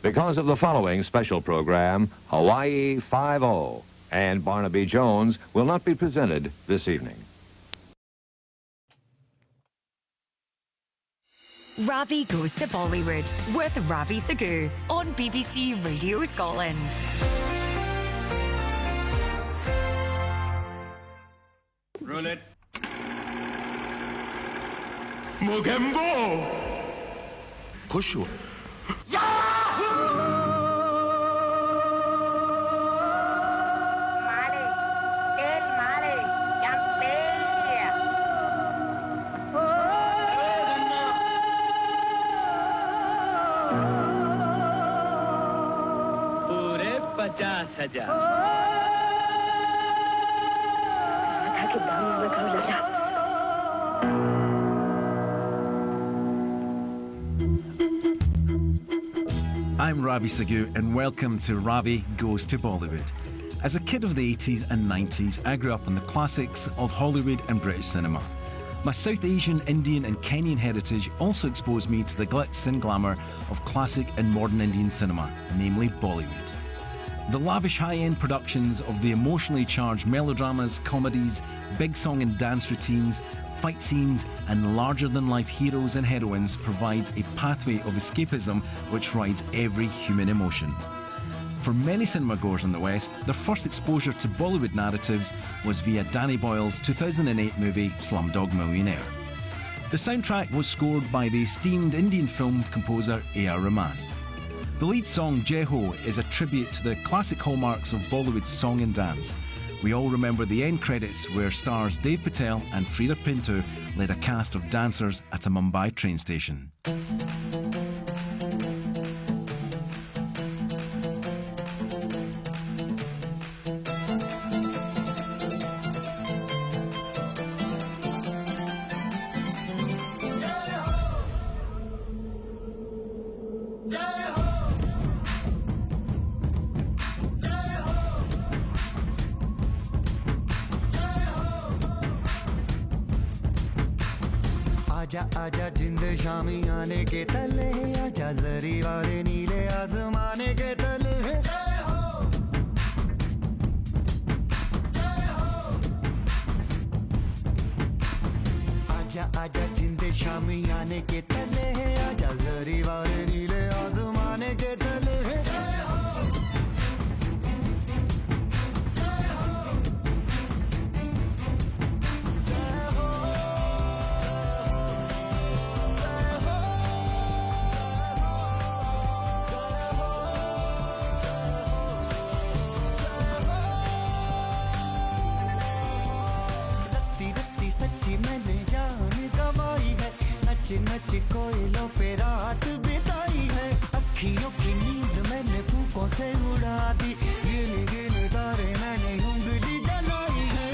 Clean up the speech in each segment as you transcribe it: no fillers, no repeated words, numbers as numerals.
because of the following special program, Hawaii 5-0, and Barnaby Jones will not be presented this evening. Ravi Goes to Bollywood with Ravi Sagoo on BBC Radio Scotland. Roll it. Mugembo! खुश हो पूरे 50,000 था कि दाम लगाओ लगा I'm Ravi Sagoo and welcome to Ravi Goes to Bollywood. As a kid of the 80s and 90s, I grew up on the classics of Hollywood and British cinema. My South Asian, Indian and Kenyan heritage also exposed me to the glitz and glamour of classic and modern Indian cinema, namely Bollywood. The lavish high-end productions of the emotionally charged melodramas, comedies, big song and dance routines, fight scenes and larger-than-life heroes and heroines provides a pathway of escapism which rides every human emotion. For many cinema-goers in the West, their first exposure to Bollywood narratives was via Danny Boyle's 2008 movie Slumdog Millionaire. The soundtrack was scored by the esteemed Indian film composer A.R. Rahman. The lead song Jai Ho is a tribute to the classic hallmarks of Bollywood's song and dance. We all remember the end credits where stars Dev Patel and Frida Pinto led a cast of dancers at a Mumbai train station. आजा आजा जिंद शामी आने के तले आजा जरी वाले नीले आसमाने के तले जय हो जय हो आजा आजा जिंद शामी आने के तले आजा जरी वाले नीले आसमाने के तले जय हो सच्ची मैंने जान गवाई है नच नच कोयलों पे रात बिताई है अखियों की नींद मैंने फूकों से उड़ा दी गिन गिन तारे मैंने उंगली जलाई है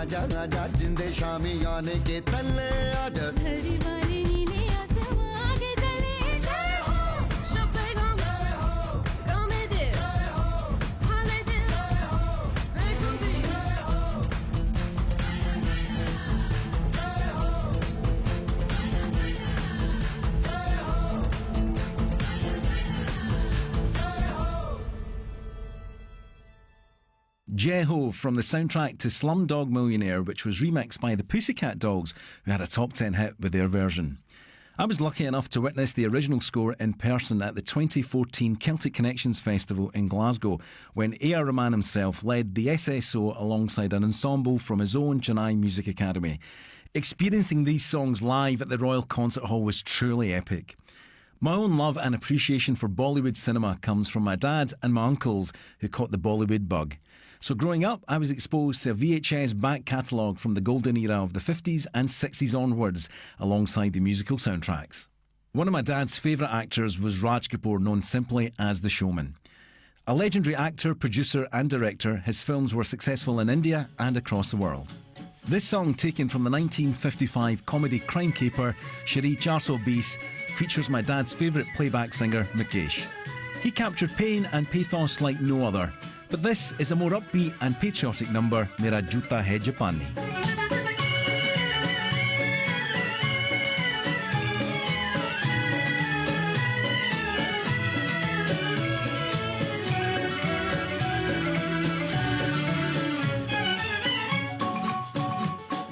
आजा आजा जिंदे शामी आने के तले आजा हरी वाली नीले आसमां के तले जय हो शपथ जय हो गामे दे जय हो हाले दे जय हो रे तू भी जय हो Jai Ho from the soundtrack to Slumdog Millionaire, which was remixed by the Pussycat Dolls, who had a top 10 hit with their version. I was lucky enough to witness the original score in person at the 2014 Celtic Connections Festival in Glasgow, when A.R. Rahman himself led the SSO alongside an ensemble from his own Chennai Music Academy. Experiencing these songs live at the Royal Concert Hall was truly epic. My own love and appreciation for Bollywood cinema comes from my dad and my uncles who caught the Bollywood bug. So growing up, I was exposed to a VHS back catalogue from the golden era of the 50s and 60s onwards, alongside the musical soundtracks. One of my dad's favourite actors was Raj Kapoor, known simply as The Showman. A legendary actor, producer and director, his films were successful in India and across the world. This song, taken from the 1955 comedy crime caper Shri 420, features my dad's favourite playback singer, Mukesh. He captured pain and pathos like no other. But this is a more upbeat and patriotic number, Mera Juta Hai Japani.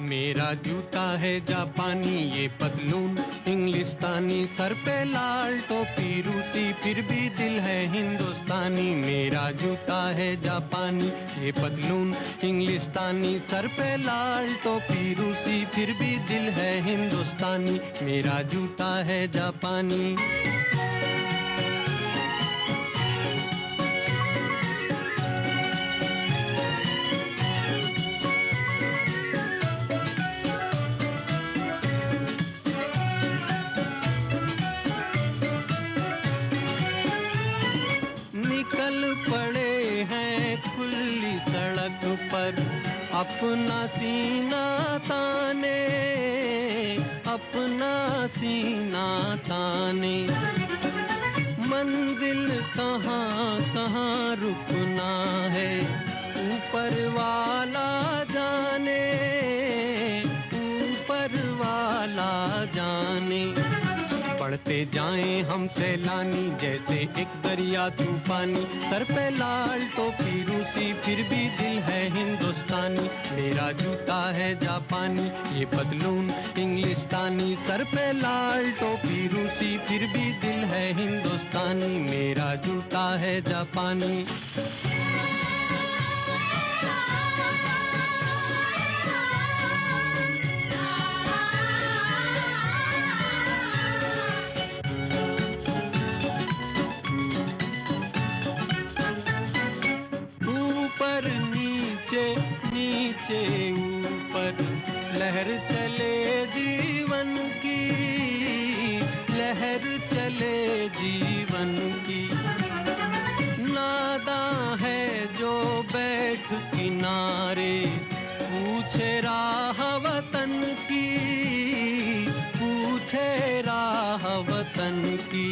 मेरा जूता है जापानी ये पतलून इंग्लिस्तानी sir पे लाल टोपी रूसी फिर भी दिल है हिंदुस्तानी मेरा जूता है जापानी ये पतलून इंग्लिस्तानी सर पे लाल टोपी रूसी फिर भी दिल है हिंदुस्तानी मेरा जूता है जापानी पड़े हैं खुली सड़क पर अपना सीना ताने अपना सीना ताने मंजिल कहाँ कहाँ रुकना है ऊपर वाला जाने ऊपर वाला जाने बढ़ते जाएं हम सैलानी जैसे एक दरिया तूफानी सर पे लाल टोपी रूसी फिर भी दिल है हिंदुस्तानी मेरा जूता है जापानी ये पतलून इंग्लिस्तानी सर पे लाल टोपी रूसी फिर भी दिल है हिंदुस्तानी मेरा जूता है जापानी नीचे ऊपर लहर चले जीवन की लहर चले जीवन की नादा है जो बैठ किनारे पूछे राह वतन की पूछे राह वतन की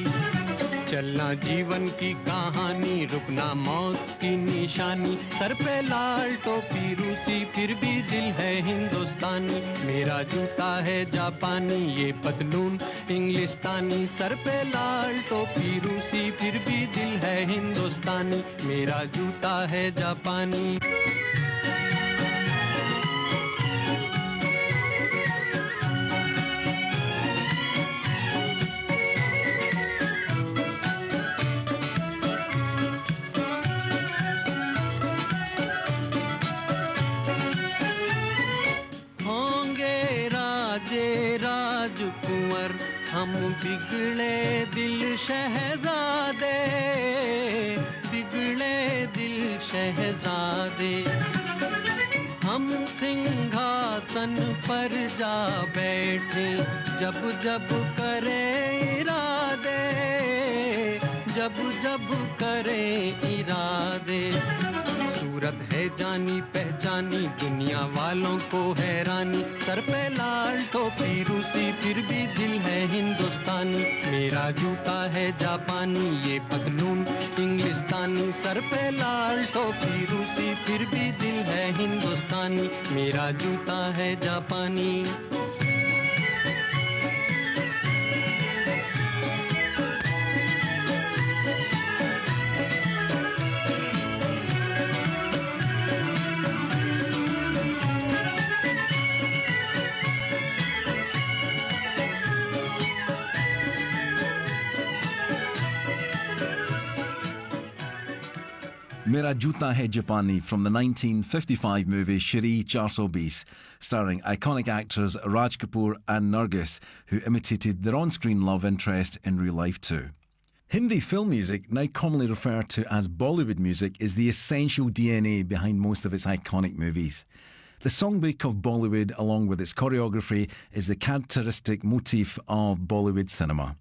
चलना जीवन की कहानी रुकना मौत की निशानी सर पे लाल टोपी रूसी फिर भी दिल है हिंदुस्तानी मेरा जूता है जापानी ये पतलून इंग्लिस्तानी सर पे लाल टोपी रूसी फिर भी दिल है हिंदुस्तानी मेरा जूता है जापानी राजकुंवर हम बिगड़े दिल शहजादे बिगड़े दिल शहजादे हम सिंहासन पर जा बैठे जब जब करे इरादे जब जब करे इरादे सूरत है जानी पहचानी दुनिया वालों को हैरानी सर पे लाल टोपी रूसी फिर भी दिल है हिंदुस्तानी मेरा जूता है जापानी ये पतलून इंग्लिस्तानी सर पे लाल टोपी रूसी फिर भी दिल है हिंदुस्तानी मेरा जूता है जापानी Mera Juta Hai Japani from the 1955 movie Shri 420, starring iconic actors Raj Kapoor and Nargis, who imitated their on-screen love interest in real life too. Hindi film music, now commonly referred to as Bollywood music, is the essential DNA behind most of its iconic movies. The songbook of Bollywood, along with its choreography, is the characteristic motif of Bollywood cinema.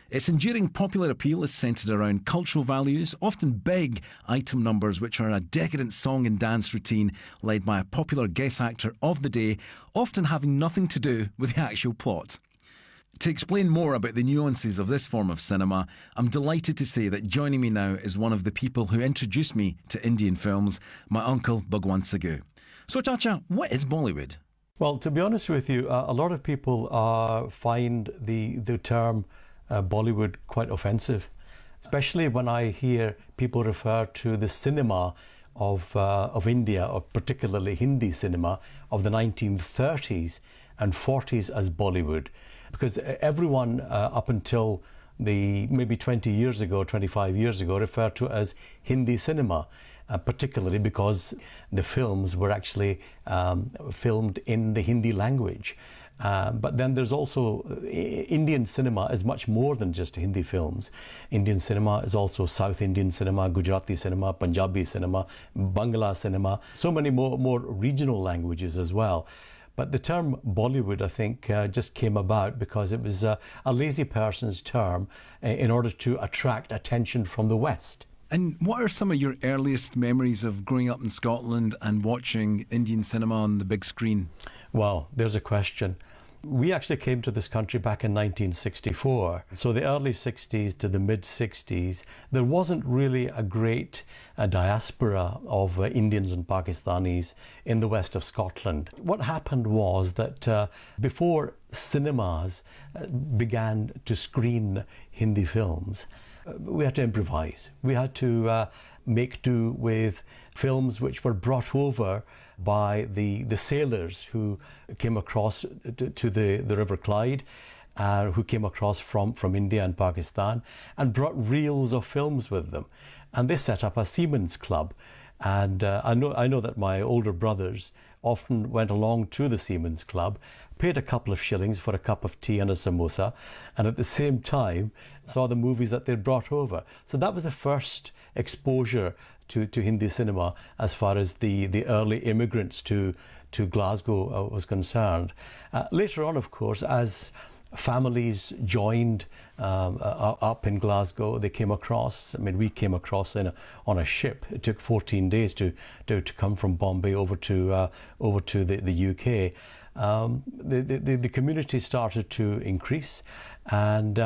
Its enduring popular appeal is centred around cultural values, often big item numbers which are a decadent song and dance routine led by a popular guest actor of the day, often having nothing to do with the actual plot. To explain more about the nuances of this form of cinema, I'm delighted to say that joining me now is one of the people who introduced me to Indian films, my uncle Bhagwan Sagoo. So Chacha, what is Bollywood? Well, to be honest with you, a lot of people find the term Bollywood quite offensive, especially when I hear people refer to the cinema of India, or particularly Hindi cinema of the 1930s and 40s as Bollywood, because everyone up until maybe 20 years ago, 25 years ago, referred to as Hindi cinema, particularly because the films were actually filmed in the Hindi language. But then there's also Indian cinema is much more than just Hindi films. Indian cinema is also South Indian cinema, Gujarati cinema, Punjabi cinema, Bangla cinema, so many more regional languages as well. But the term Bollywood, I think, just came about because it was a lazy person's term in order to attract attention from the West. And what are some of your earliest memories of growing up in Scotland and watching Indian cinema on the big screen? Wow, there's a question. We actually came to this country back in 1964. So the early 60s to the mid 60s, there wasn't really a great diaspora of Indians and Pakistanis in the west of Scotland. What happened was that before cinemas began to screen Hindi films, we had to improvise. We had to make do with films which were brought over by the sailors who came across to the River Clyde, who came across from India and Pakistan and brought reels of films with them. And they set up a seamen's club. And I know that my older brothers often went along to the seamen's club, paid a couple of shillings for a cup of tea and a samosa, and at the same time saw the movies that they'd brought over. So that was the first exposure to Hindi cinema as far as the early immigrants to Glasgow was concerned. Later on, of course, as families joined up in Glasgow, they came across, we came across on a ship. It took 14 days to come from Bombay over to the UK. The community started to increase, and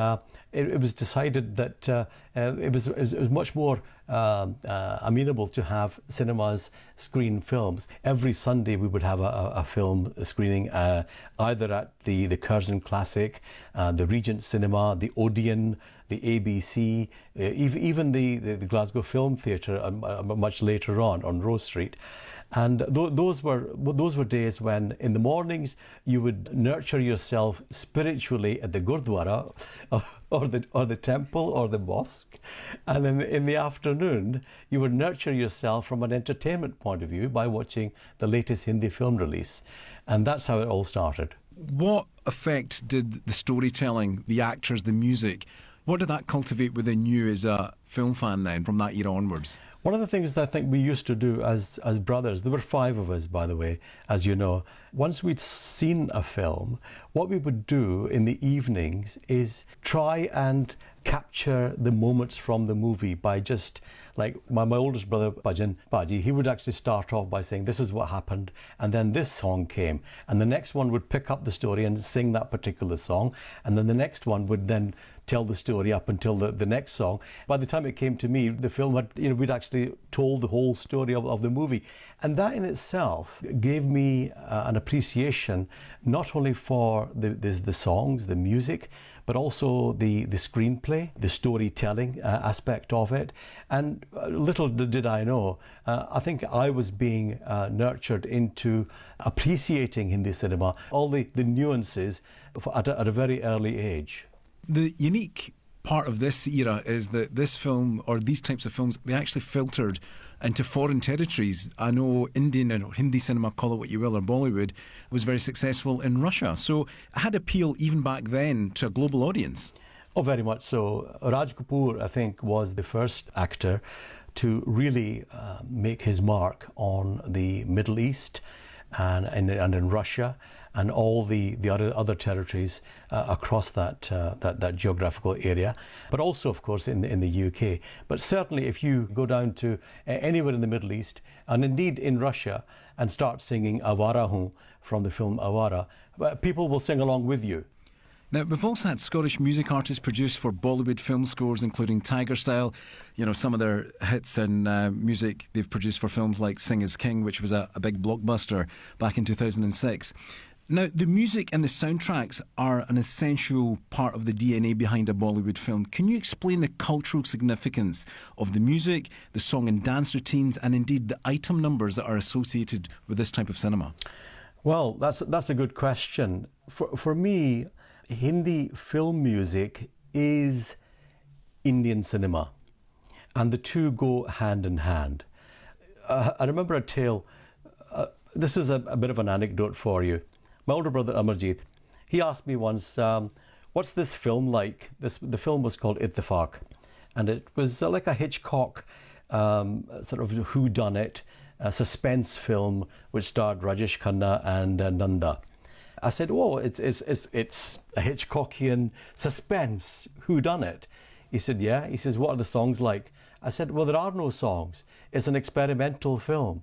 it was decided that it was much more amenable to have cinemas screen films. Every Sunday we would have a film screening either at the Curzon Classic, the Regent Cinema, the Odeon, the ABC, even the Glasgow Film Theatre much later on Rose Street. And those were days when in the mornings you would nurture yourself spiritually at the Gurdwara or the temple or the mosque, and then in the afternoon you would nurture yourself from an entertainment point of view by watching the latest Hindi film release. And that's how it all started. What effect did the storytelling, the actors, the music, what did that cultivate within you as a film fan then from that era onwards? One of the things that I think we used to do as brothers, there were 5 of us, by the way, as you know, once we'd seen a film, what we would do in the evenings is try and capture the moments from the movie by just like my oldest brother Bhajan Baji, he would actually start off by saying this is what happened, and then this song came, and the next one would pick up the story and sing that particular song, and then the next one would then tell the story up until the next song. By the time it came to me, the film had, we'd actually told the whole story of the movie, and that in itself gave me an appreciation not only for the songs, the music, but also the screenplay, the storytelling aspect of it. And little did I know, I think I was being nurtured into appreciating Hindi cinema, all the nuances at a very early age. The unique part of this era is that this film, or these types of films, they actually filtered into foreign territories. I know Indian or Hindi cinema, call it what you will, or Bollywood, was very successful in Russia. So it had appeal even back then to a global audience. Oh, very much so. Raj Kapoor, I think, was the first actor to really make his mark on the Middle East and in Russia and all the other territories across that geographical area, but also, of course, in the UK. But certainly, if you go down to anywhere in the Middle East, and indeed in Russia, and start singing Awara Hoon from the film Awara, people will sing along with you. Now, we've also had Scottish music artists produce for Bollywood film scores, including Tiger Style. Some of their hits and music they've produced for films like Sing is King, which was a big blockbuster back in 2006. Now, the music and the soundtracks are an essential part of the DNA behind a Bollywood film. Can you explain the cultural significance of the music, the song and dance routines, and indeed the item numbers that are associated with this type of cinema? Well, that's a good question. For me, Hindi film music is Indian cinema, and the two go hand in hand. I remember a tale. This is a bit of an anecdote for you. My older brother Amarjeet, he asked me once, what's this film like? The film was called Ittifaq, and it was like a Hitchcock sort of whodunit suspense film which starred Rajesh Khanna and Nanda. I said, oh, it's a Hitchcockian suspense whodunit. He said, yeah. He says, what are the songs like? I said, well, there are no songs. It's an experimental film.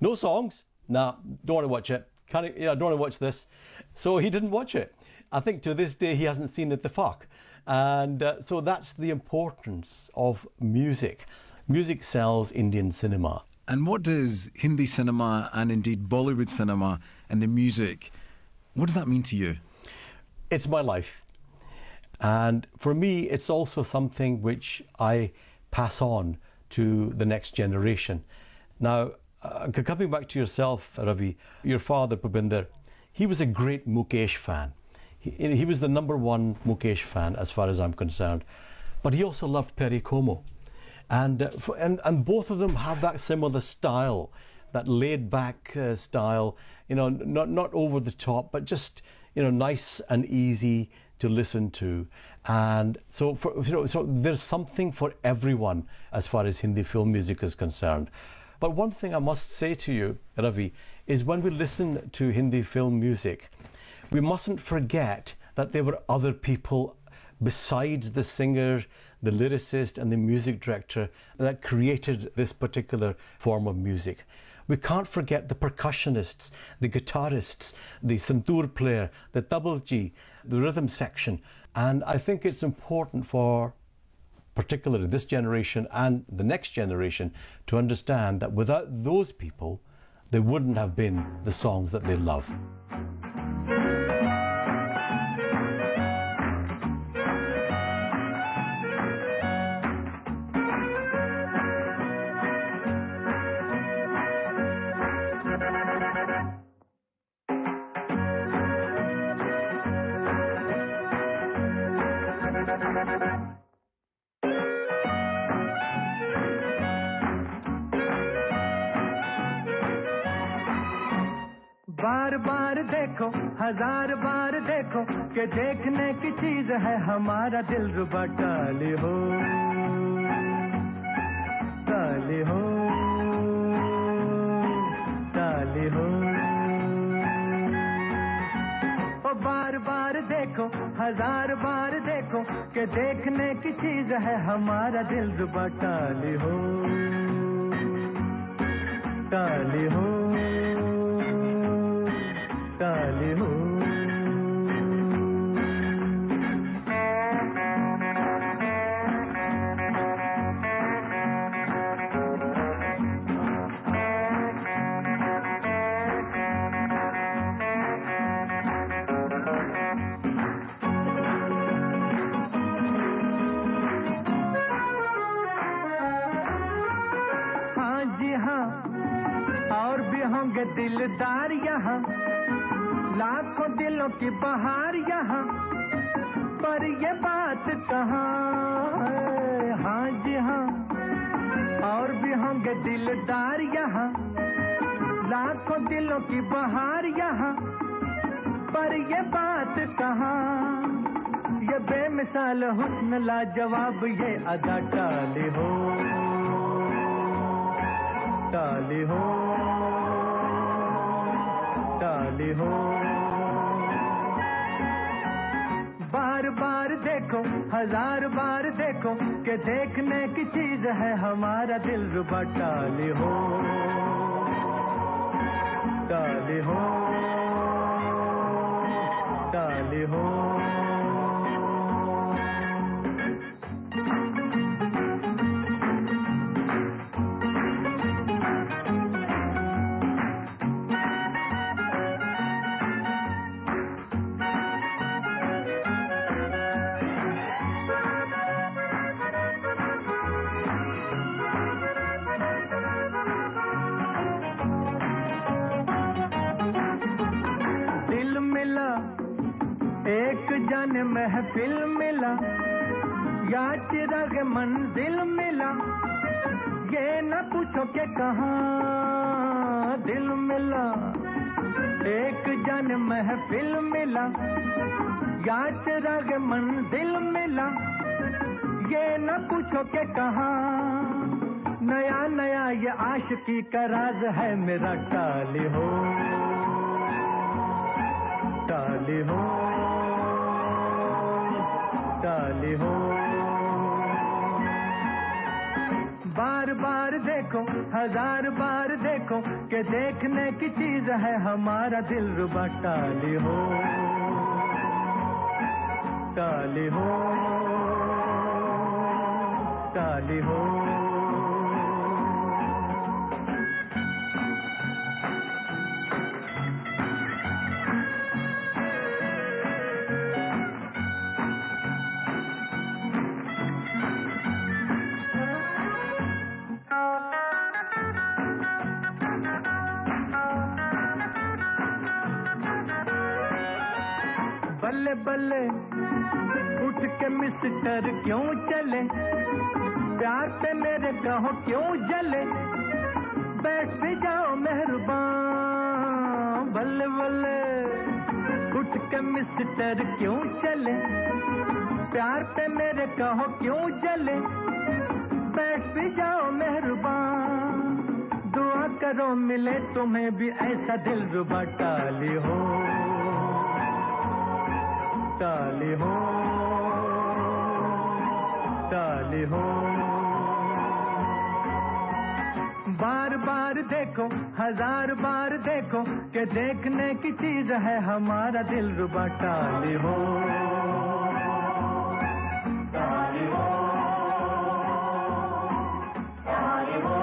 No songs? Nah, don't want to watch it. I don't want to watch this. So he didn't watch it. I think to this day he hasn't seen it. The fuck. And so that's the importance of music. Music sells Indian cinema. And what does Hindi cinema and indeed Bollywood cinema and the music, what does that mean to you? It's my life. And for me, it's also something which I pass on to the next generation. Now, coming back to yourself, Ravi, your father, Pubinder, he was a great Mukesh fan. He was the number one Mukesh fan as far as I'm concerned. But he also loved Perry Como. And both of them have that similar style, that laid-back style, not over the top, but just, nice and easy to listen to. And so, so there's something for everyone as far as Hindi film music is concerned. But one thing I must say to you, Ravi, is when we listen to Hindi film music, we mustn't forget that there were other people besides the singer, the lyricist and the music director that created this particular form of music. We can't forget the percussionists, the guitarists, the santoor player, the tabalji, the rhythm section. And I think it's important for particularly this generation and the next generation to understand that without those people, there wouldn't have been the songs that they love. बार बार देखो हजार बार देखो कि देखने की चीज है हमारा दिल रुबा टाली हो टाली हो टाली हो ओ बार बार देखो हजार बार देखो देखो कि देखने की चीज है हमारा दिल रुबा टाली हो टाली हो टाली हो दिलदार यहाँ लाखों दिलों की बहार यहाँ पर ये बात कहाँ है हाँ जी हाँ और भी होंगे दिलदार यहाँ लाखों दिलों की बहार यहाँ पर ये बात कहाँ ये बेमिसाल हुस्न लाजवाब ये अदा टाली हो टाली हो टाली हो बार बार देखो हजार बार देखो कि देखने की चीज है हमारा दिल रुबा टाली हो टाली हो टाली हो जाने महफिल मिला या चिराग मंजिल मिला ये न पूछो के कहाँ दिल मिला एक जाने महफिल मिला या चिराग मंजिल मिला ये न पूछो के कहाँ नया नया ये आशिकी का राज है मेरा टाली हो टाली हो टाली हो बार बार देखो हजार बार देखो कि देखने की चीज है हमारा दिल रुबा टाली हो टाली हो टाली हो बल्ले बल्ले उठ के मिस्टर क्यों चले प्यार पे मेरे कहो क्यों जले बैठ भी जाओ मेहरबान बल्ले बल्ले उठ के मिस्टर क्यों चले प्यार पे मेरे कहो क्यों जले बैठ भी जाओ मेहरबान दुआ करो मिले तुम्हें भी ऐसा दिल रुबा टाली हो टाली हो टाली हो बार बार देखो हजार बार देखो कि देखने की चीज है हमारा दिल रुबा टाली हो टाली हो टाली हो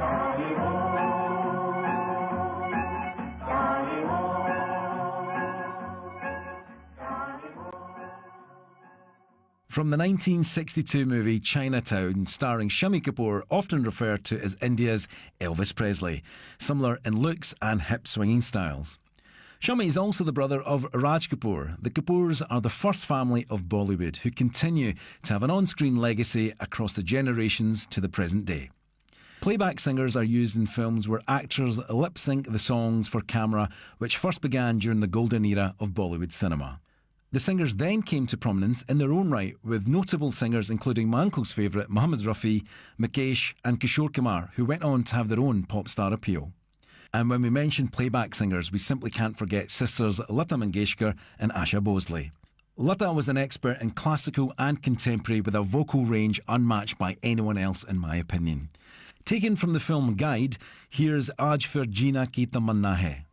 टाली हो टाली हो From the 1962 movie Chinatown, starring Shami Kapoor, often referred to as India's Elvis Presley, similar in looks and hip-swinging styles. Shami is also the brother of Raj Kapoor. The Kapoors are the first family of Bollywood who continue to have an on-screen legacy across the generations to the present day. Playback singers are used in films where actors lip-sync the songs for camera, which first began during the golden era of Bollywood cinema. The singers then came to prominence in their own right, with notable singers including my uncle's favourite Mohammed Rafi, Mukesh and Kishore Kumar, who went on to have their own pop star appeal. And when we mention playback singers, we simply can't forget sisters Lata Mangeshkar and Asha Bhosle. Lata was an expert in classical and contemporary with a vocal range unmatched by anyone else, in my opinion. Taken from the film Guide, here's Aaj Fir Jeena Ki Tamanna Hai.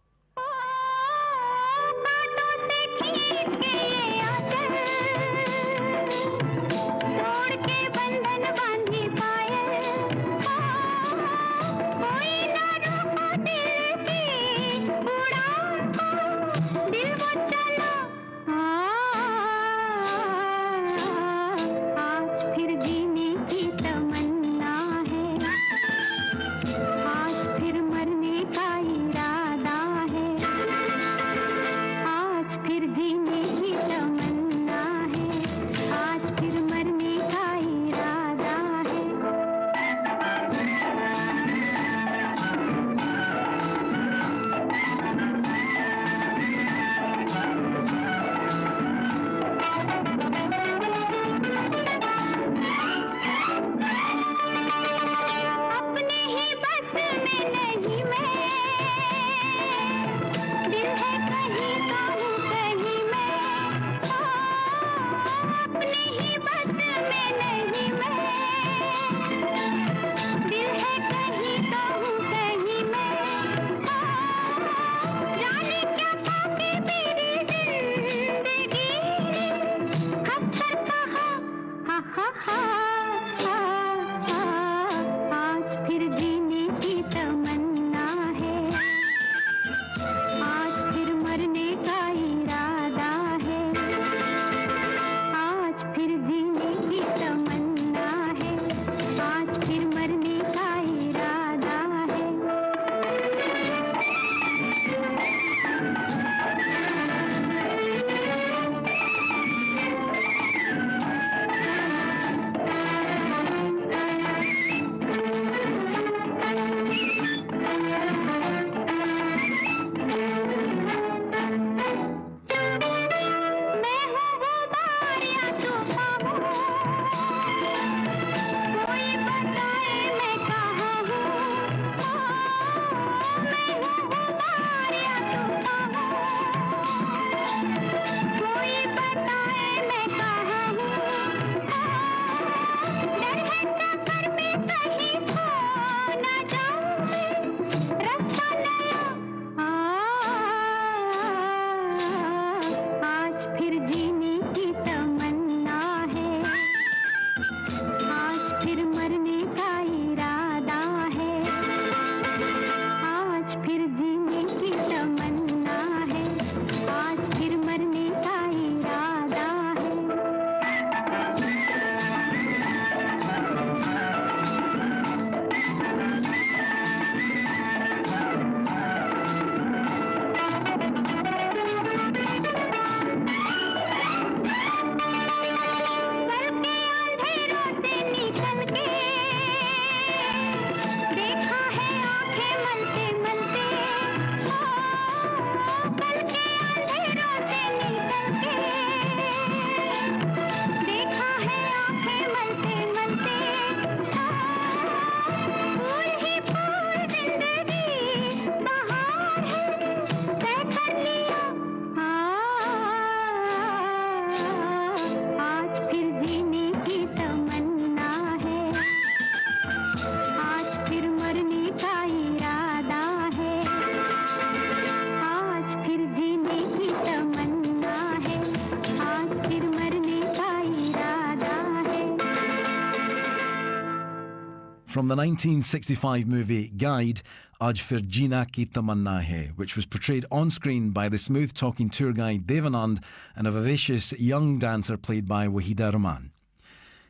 From the 1965 movie Guide, Aaj Fir Jeena Ki Tamanna Hai, which was portrayed on screen by the smooth-talking tour guide Devanand and a vivacious young dancer played by Wahida Rahman.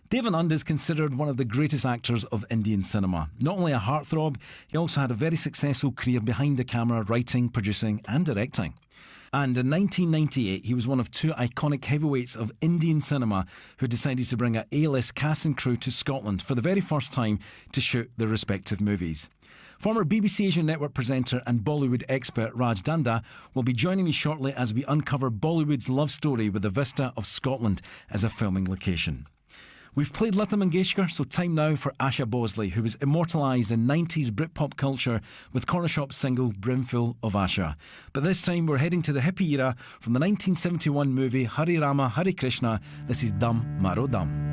Devanand is considered one of the greatest actors of Indian cinema. Not only a heartthrob, he also had a very successful career behind the camera, writing, producing and directing. And in 1998, he was one of two iconic heavyweights of Indian cinema who decided to bring an A-list cast and crew to Scotland for the very first time to shoot their respective movies. Former BBC Asian Network presenter and Bollywood expert Raj Danda will be joining me shortly as we uncover Bollywood's love story with the vista of Scotland as a filming location. We've played Lata Mangeshkar, so time now for Asha Bosley, who was immortalised in 90s Britpop culture with Corner Shop's single Brimful of Asha. But this time we're heading to the hippie era from the 1971 movie Hare Rama Hare Krishna. This is Dum Maro Dum.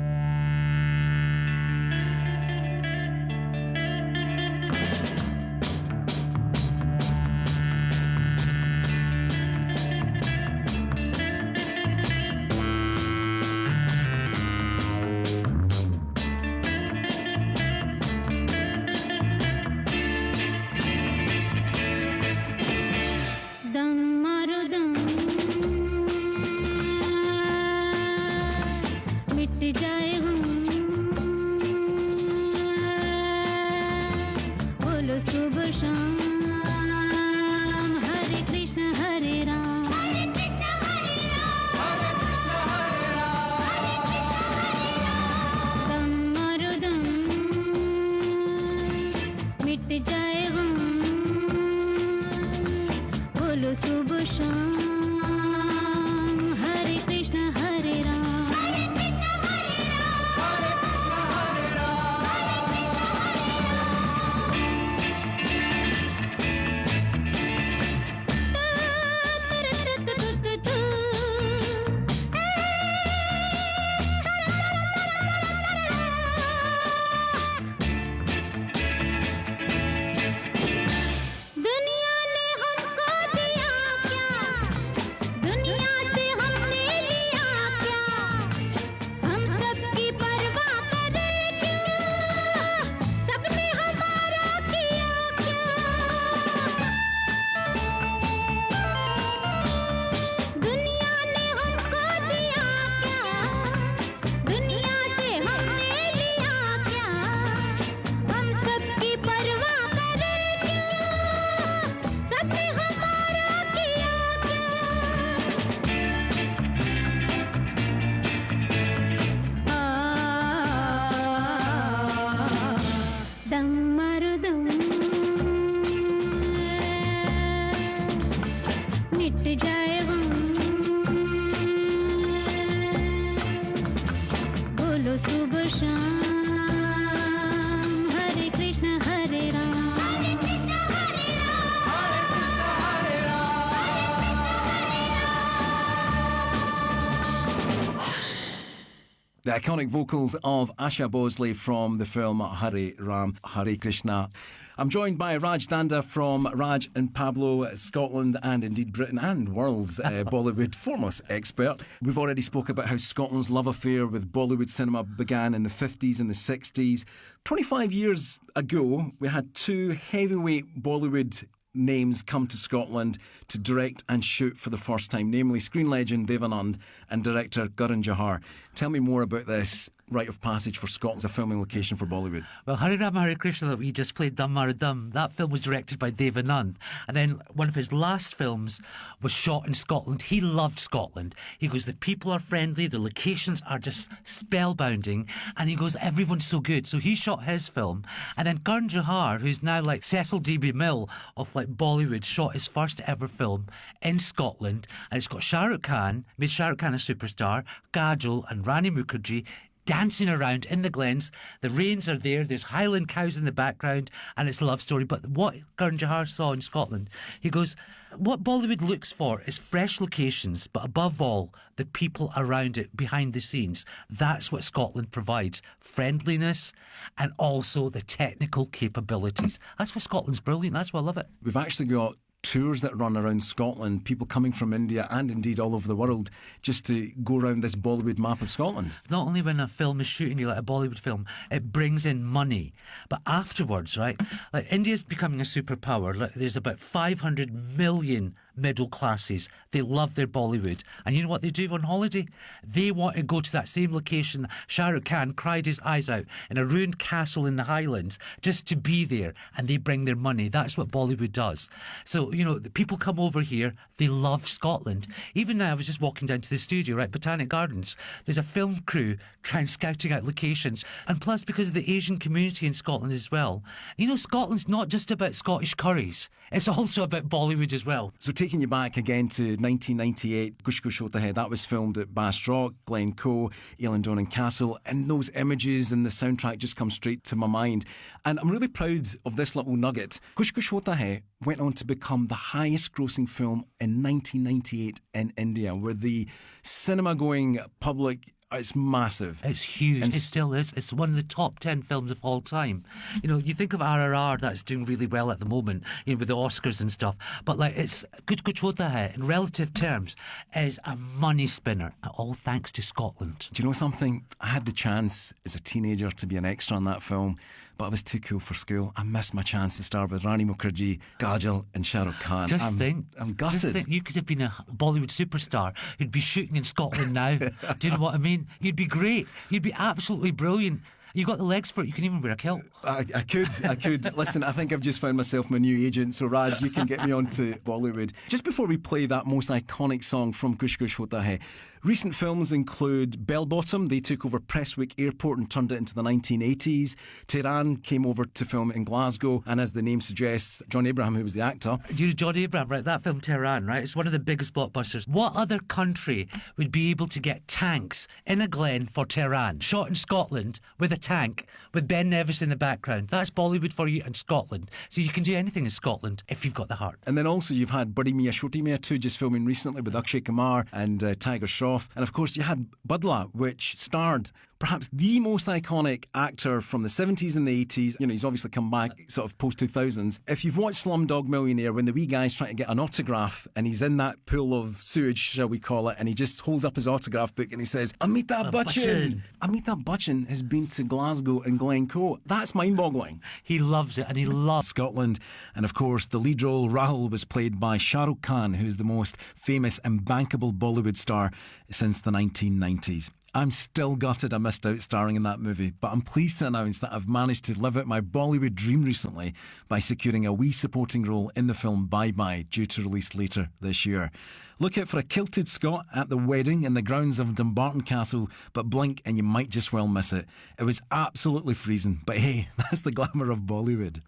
The iconic vocals of Asha Bosley from the film Hare Ram Hare Krishna. I'm joined by Raj Danda from Raj and Pablo, Scotland and indeed Britain and world's Bollywood foremost expert. We've already spoke about how Scotland's love affair with Bollywood cinema began in the 50s and the 60s. 25 years ago, we had two heavyweight Bollywood names come to Scotland to direct and shoot for the first time, namely screen legend Dev Anand and director Karan Johar. Tell me more about this rite of passage for Scotland as a filming location for Bollywood. Well, Hare Rama Hare Krishna that we just played, Dum Mara Dum, that film was directed by Dev Anand, and then one of his last films was shot in Scotland. He loved Scotland. He goes, the people are friendly, the locations are just spellbinding, and he goes, everyone's so good. So he shot his film, and then Karan Johar, who's now like Cecil D.B. Mill of like Bollywood, shot his first ever film in Scotland, and it's got Shah Rukh Khan, made Shah Rukh Khan a superstar, Kajol and Rani Mukherjee dancing around in the glens. The rains are there, there's Highland cows in the background, and it's a love story. But what Karan Johar saw in Scotland, he goes, what Bollywood looks for is fresh locations, but above all, the people around it, behind the scenes. That's what Scotland provides. Friendliness and also the technical capabilities. That's why Scotland's brilliant. That's why I love it. We've actually got tours that run around Scotland, people coming from India and indeed all over the world just to go around this Bollywood map of Scotland. Not only when a film is shooting you like a Bollywood film, it brings in money, but afterwards, right, like India's becoming a superpower. Like, there's about 500 million middle classes. They love their Bollywood, and you know what they do on holiday? They want to go to that same location. Shah Rukh Khan cried his eyes out in a ruined castle in the Highlands just to be there, and they bring their money. That's what Bollywood does. So, you know, the people come over here, they love Scotland. Even now, I was just walking down to the studio, right, Botanic Gardens. There's a film crew trying scouting out locations, and plus because of the Asian community in Scotland as well. You know, Scotland's not just about Scottish curries. It's also about Bollywood as well. So taking you back again to 1998, Kush Kush Hota Hai. That was filmed at Bass Rock, Glencoe, Eilean Castle, and those images and the soundtrack just come straight to my mind. And I'm really proud of this little nugget. Kush Kush Hota Hai went on to become the highest grossing film in 1998 in India, where the cinema-going public, it's massive. It's huge. And it still is. It's one of the top 10 films of all time. You know, you think of RRR, that's doing really well at the moment, you know, with the Oscars and stuff. But like, it's Kuch Kuch Hota Hai, in relative terms, is a money spinner, all thanks to Scotland. Do you know something? I had the chance as a teenager to be an extra on that film, but I was too cool for school. I missed my chance to star with Rani Mukherjee, Kajal and Shah Rukh Khan. I'm gutted. Just think, you could have been a Bollywood superstar who'd be shooting in Scotland now. Do you know what I mean? You'd be great. You'd be absolutely brilliant. You got the legs for it. You can even wear a kilt. I could. Listen, I think I've just found myself my new agent. So Raj, you can get me onto Bollywood. Just before we play that most iconic song from Kush Kush Hota Hai, recent films include Bell Bottom. They took over Prestwick Airport and turned it into the 1980s. Tehran came over to film in Glasgow, and as the name suggests, John Abraham, who was the actor. You know, John Abraham, right? That film Tehran, right? It's one of the biggest blockbusters. What other country would be able to get tanks in a glen for Tehran, shot in Scotland with a tank with Ben Nevis in the background? That's Bollywood for you, and Scotland. So you can do anything in Scotland if you've got the heart. And then also you've had Badi Mia Shoti Mia 2 just filming recently with Akshay Kumar and Tiger Shroff. And of course you had Badla, which starred perhaps the most iconic actor from the 70s and the 80s. You know, he's obviously come back sort of post-2000s. If you've watched Slumdog Millionaire, when the wee guy's trying to get an autograph and he's in that pool of sewage, shall we call it, and he just holds up his autograph book and he says, Amitabh Bachchan! Amitabh Bachchan has been to Glasgow and Glencoe. That's mind-boggling. He loves it, and he loves Scotland. And of course, the lead role, Rahul, was played by Shah Rukh Khan, who's the most famous and bankable Bollywood star since the 1990s. I'm still gutted I missed out starring in that movie, but I'm pleased to announce that I've managed to live out my Bollywood dream recently by securing a wee supporting role in the film Bye Bye, due to release later this year. Look out for a kilted Scot at the wedding in the grounds of Dumbarton Castle, but blink and you might just well miss it. It was absolutely freezing, but hey, that's the glamour of Bollywood.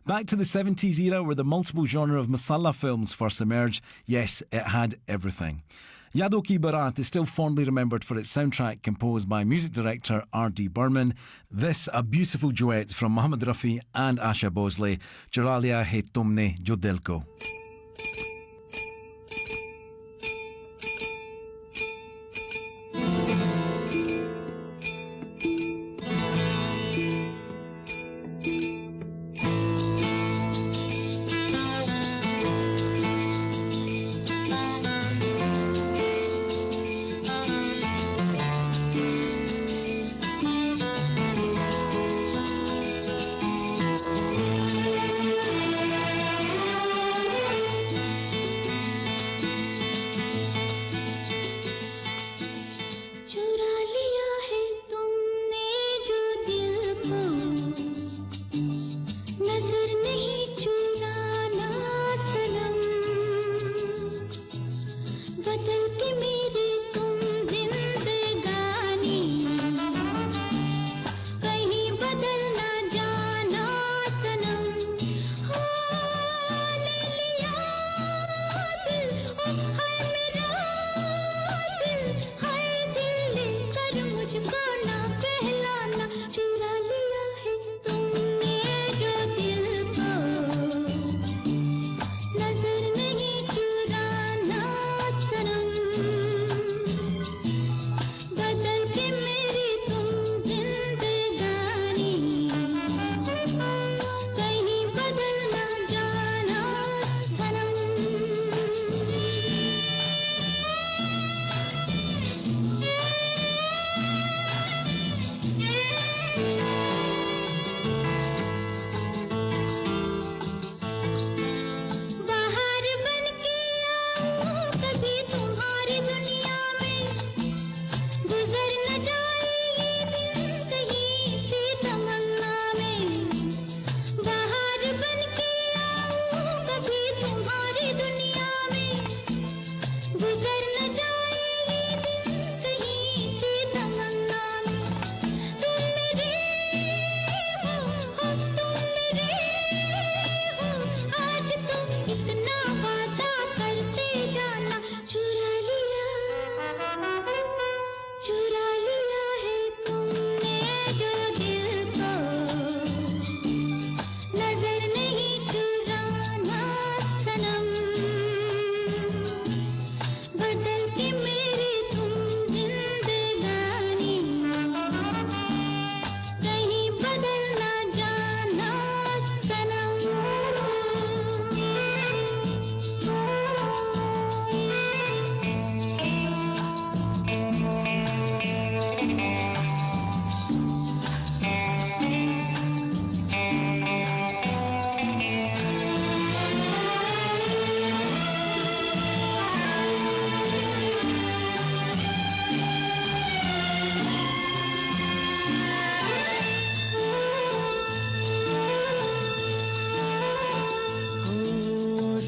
Back to the 70s era, where the multiple genre of masala films first emerged. Yes, it had everything. Yado Ki Barat is still fondly remembered for its soundtrack composed by music director R.D. Burman. This, a beautiful duet from Mohammed Rafi and Asha Bosley, Chura Liya Hai Tumne Jo Dil Ko.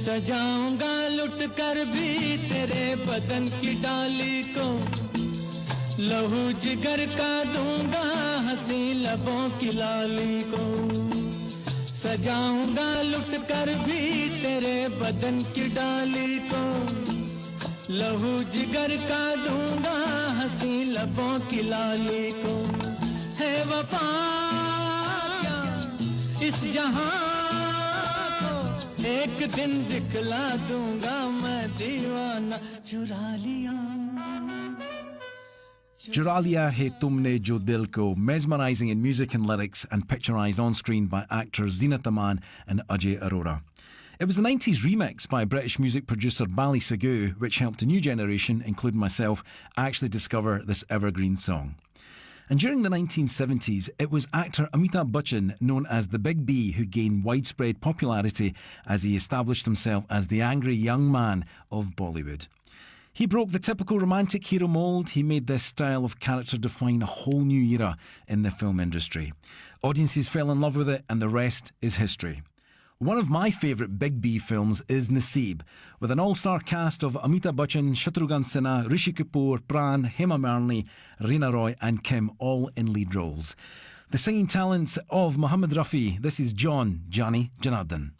सजाऊंगा लुट कर भी तेरे बदन की डाली को लहू जिगर का दूंगा हंसी लबों की लाली को सजाऊंगा लुट कर भी तेरे बदन की डाली को लहू जिगर का दूंगा हंसी लबों की लाली को है वफा क्या इस जहां को एक दिन दिखला दूंगा मैं दीवाना चुरा लिया Chura Liya Hai Tumne Jo Dil Ko, mesmerising in music and lyrics and picturised on screen by actors Zeenat Aman and Ajay Arora. It was the 90s remix by British music producer Ravi Sagoo, which helped a new generation, including myself, actually discover this evergreen song. And during the 1970s, it was actor Amitabh Bachchan, known as the Big B, who gained widespread popularity as he established himself as the angry young man of Bollywood. He broke the typical romantic hero mould. He made this style of character define a whole new era in the film industry. Audiences fell in love with it, and the rest is history. One of my favourite Big B films is Naseeb, with an all-star cast of Amitabh Bachchan, Shatrughan Sinha, Rishi Kapoor, Pran, Hema Malini, Reena Roy and Kim, all in lead roles. The singing talents of Muhammad Rafi. This is John Johnny Janardhan.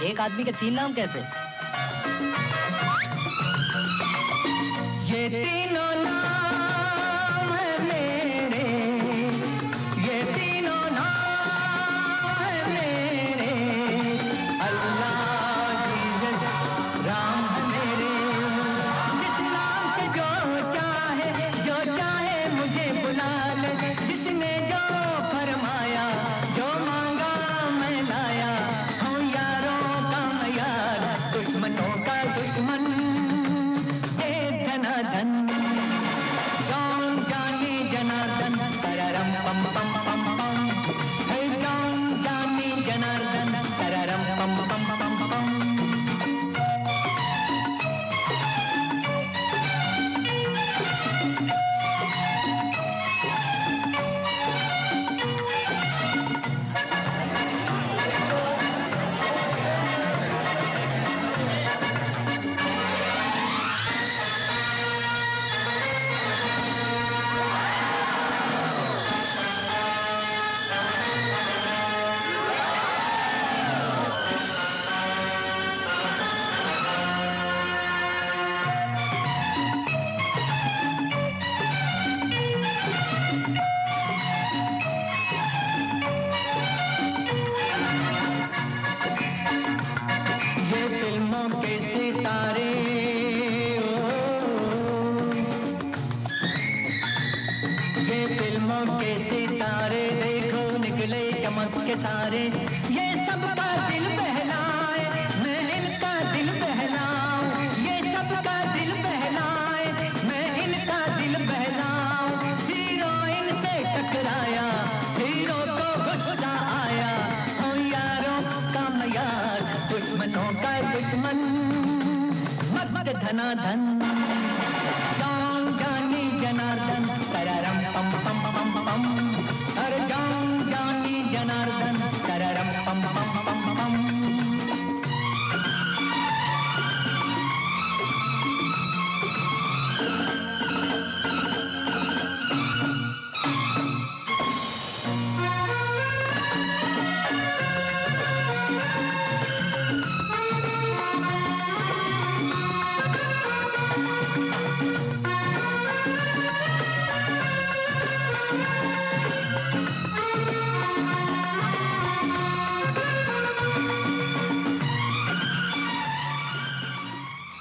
एक आदमी के तीन नाम कैसे? ये तीनों नाम है मेरे, ये तीनों नाम है मेरे, अल्लाह जीसस राम है मेरे। जिस नाम से जो चाहे मुझे बुला ले, जिसने जो फरमाया जो मांगा मैं लाया, हूँ यारों का मैं यार, दुश्मनों का दुश्मन, ये धनाधन। धनाधन जान जानी जनार्दन तररम पम पम पम पम अरे जान जानी जनार्दन तररम पम पम पम पम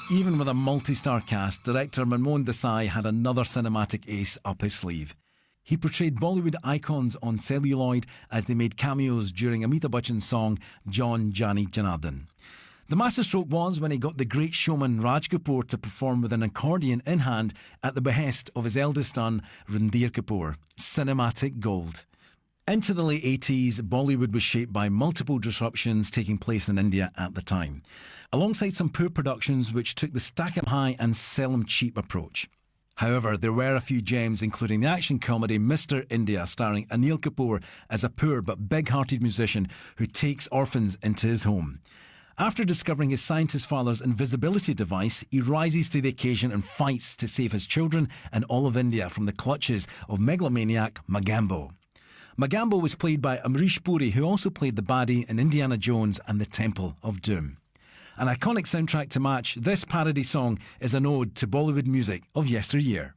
Even with a multi-star cast, director Manmohan Desai had another cinematic ace up his sleeve. He portrayed Bollywood icons on celluloid as they made cameos during Amitabh Bachchan's song John Jani Janardhan. The masterstroke was when he got the great showman Raj Kapoor to perform with an accordion in hand at the behest of his eldest son Ranbir Kapoor. Cinematic gold. Into the late 80s, Bollywood was shaped by multiple disruptions taking place in India at the time, alongside some poor productions which took the stack 'em high and sell 'em cheap approach. However, there were a few gems, including the action comedy Mr. India, starring Anil Kapoor as a poor but big-hearted musician who takes orphans into his home. After discovering his scientist father's invisibility device, he rises to the occasion and fights to save his children and all of India from the clutches of megalomaniac Magambo. Magambo was played by Amrish Puri, who also played the baddie in Indiana Jones and the Temple of Doom. An iconic soundtrack to match, this parody song is an ode to Bollywood music of yesteryear.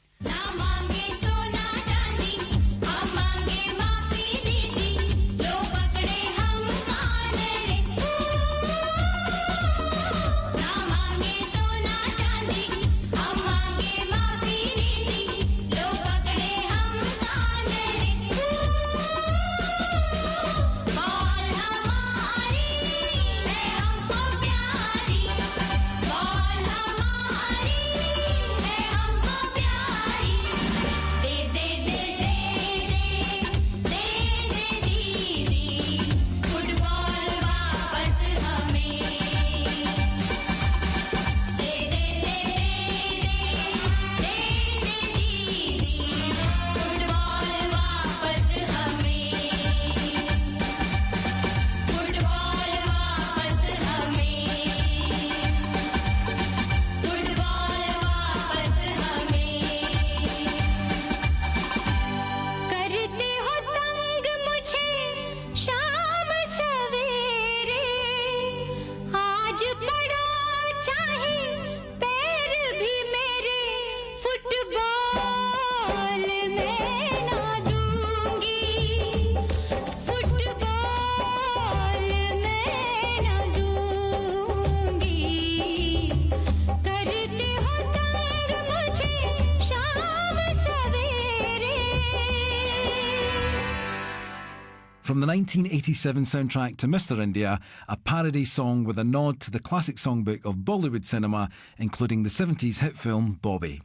From the 1987 soundtrack to Mr. India, a parody song with a nod to the classic songbook of Bollywood cinema, including the 70s hit film Bobby.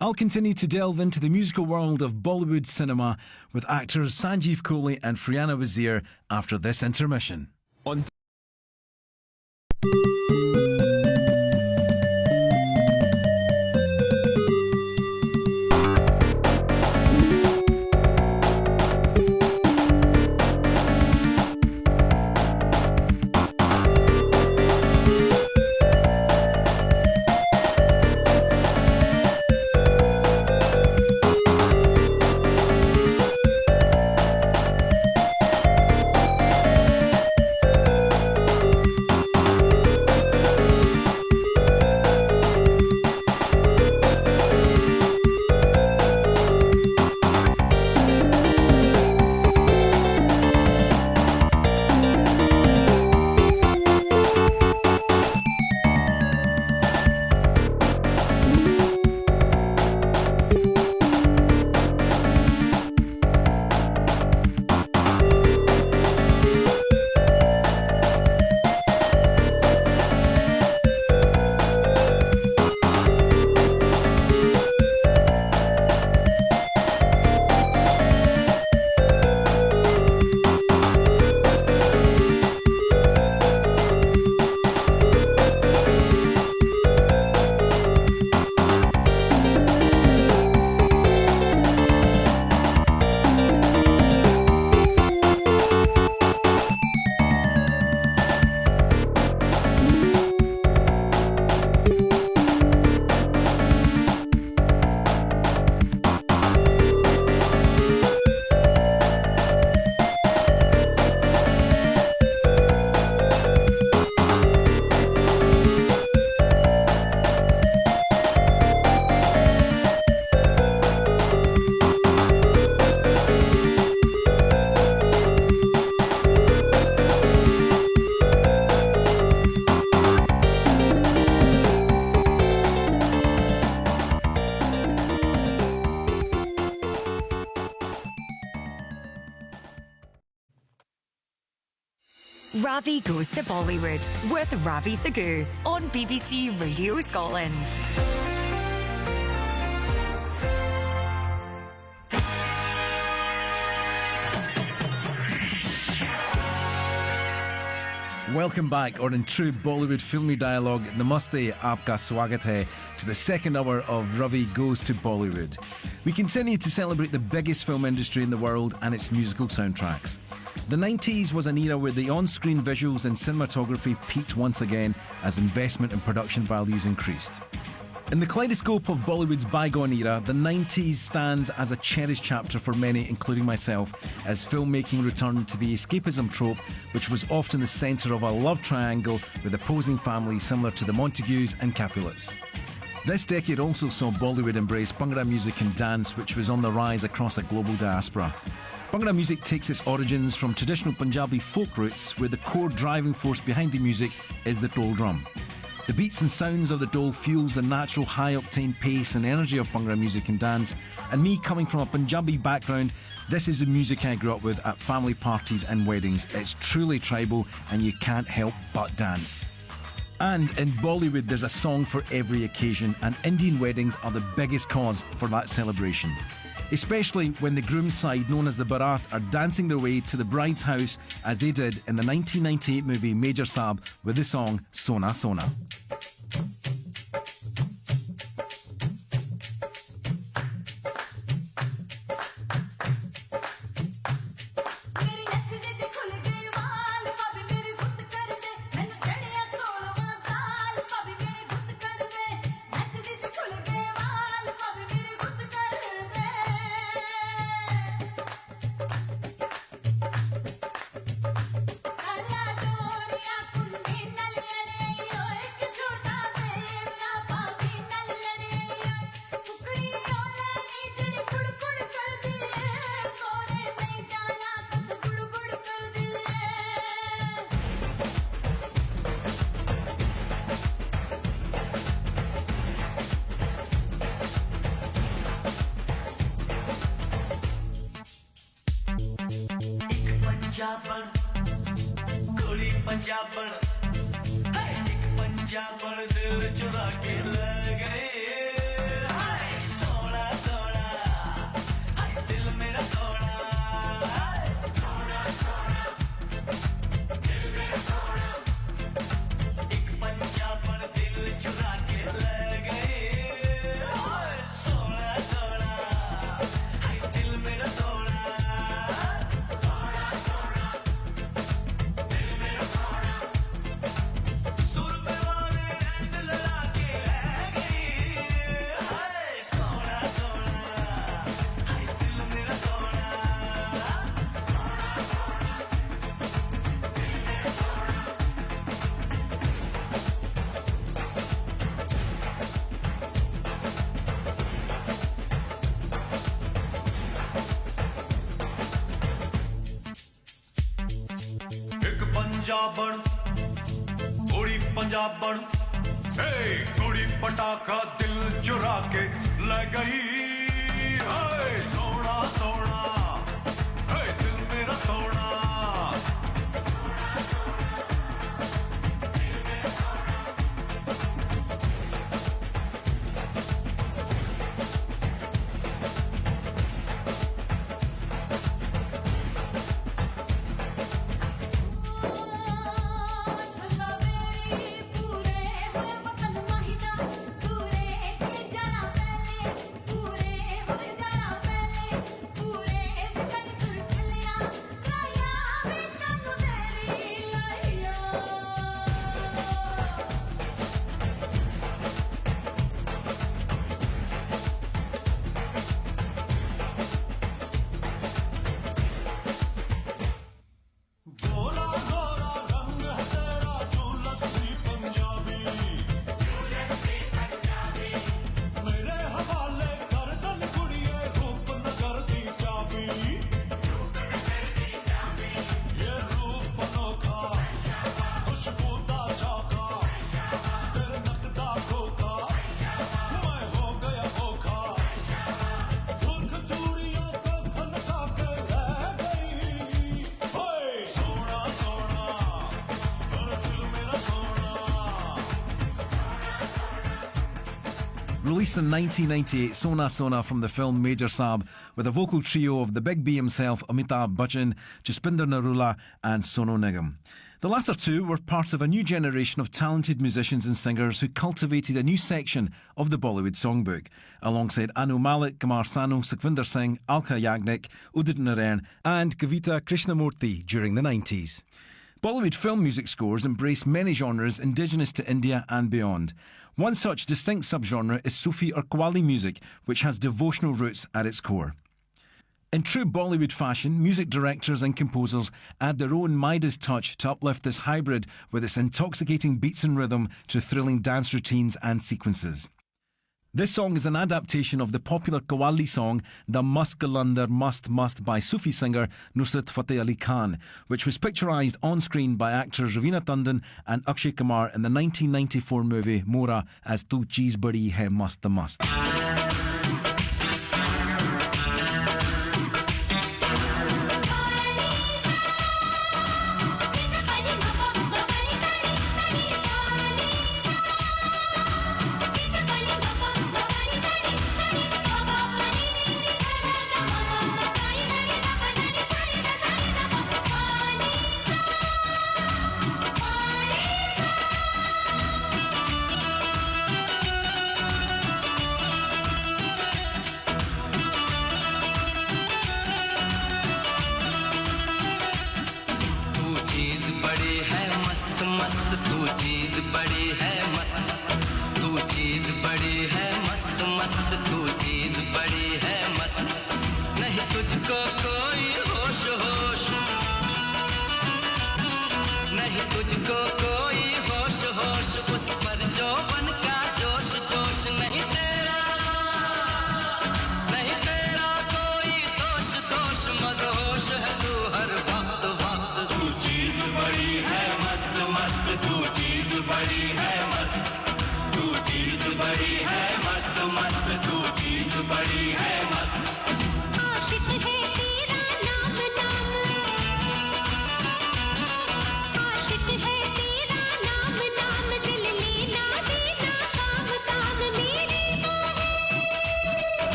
I'll continue to delve into the musical world of Bollywood cinema with actors Sanjeev Kohli and Friana Wazir after this intermission. Ravi Goes to Bollywood with Ravi Sagoo on BBC Radio Scotland. Welcome back, or in true Bollywood filmy dialogue, Namaste, Aapka Swagat Hai, to the second hour of Ravi Goes to Bollywood. We continue to celebrate the biggest film industry in the world and its musical soundtracks. The 90s was an era where the on-screen visuals and cinematography peaked once again as investment and production values increased. In the kaleidoscope of Bollywood's bygone era, the 90s stands as a cherished chapter for many, including myself, as filmmaking returned to the escapism trope, which was often the centre of a love triangle with opposing families similar to the Montagues and Capulets. This decade also saw Bollywood embrace Bhangra music and dance, which was on the rise across a global diaspora. Bhangra music takes its origins from traditional Punjabi folk roots, where the core driving force behind the music is the dole drum. The beats and sounds of the dole fuels the natural high-octane pace and energy of Bhangra music and dance, and me coming from a Punjabi background, this is the music I grew up with at family parties and weddings. It's truly tribal and you can't help but dance. And in Bollywood there's a song for every occasion, and Indian weddings are the biggest cause for that celebration. Especially when the groom's side, known as the Barat, are dancing their way to the bride's house as they did in the 1998 movie Major Saab with the song Sona Sona. पंजाबन कुड़ी पंजाबन हे कुड़ी पटाखा दिल चुरा के ले गई हाय सोना सोना हे दिल मेरा सोना पूरे Released in 1998, Sona Sona from the film Major Saab, with a vocal trio of the Big B himself, Amitabh Bachchan, Jaspinder Narula and Sonu Nigam. The latter two were part of a new generation of talented musicians and singers who cultivated a new section of the Bollywood songbook, alongside Anu Malik, Kumar Sanu, Sukhvinder Singh, Alka Yagnik, Udit Narayan and Kavita Krishnamurthy during the 90s. Bollywood film music scores embrace many genres indigenous to India and beyond. One such distinct subgenre is Sufi or Qawwali music, which has devotional roots at its core. In true Bollywood fashion, music directors and composers add their own Midas touch to uplift this hybrid with its intoxicating beats and rhythm to thrilling dance routines and sequences. This song is an adaptation of the popular Qawwali song The Mast Qalandar Mast Mast by Sufi singer Nusrat Fateh Ali Khan, which was picturised on screen by actors Ravina Tandon and Akshay Kumar in the 1994 movie Mora as Tu Cheez Badi Hai Mast Mast.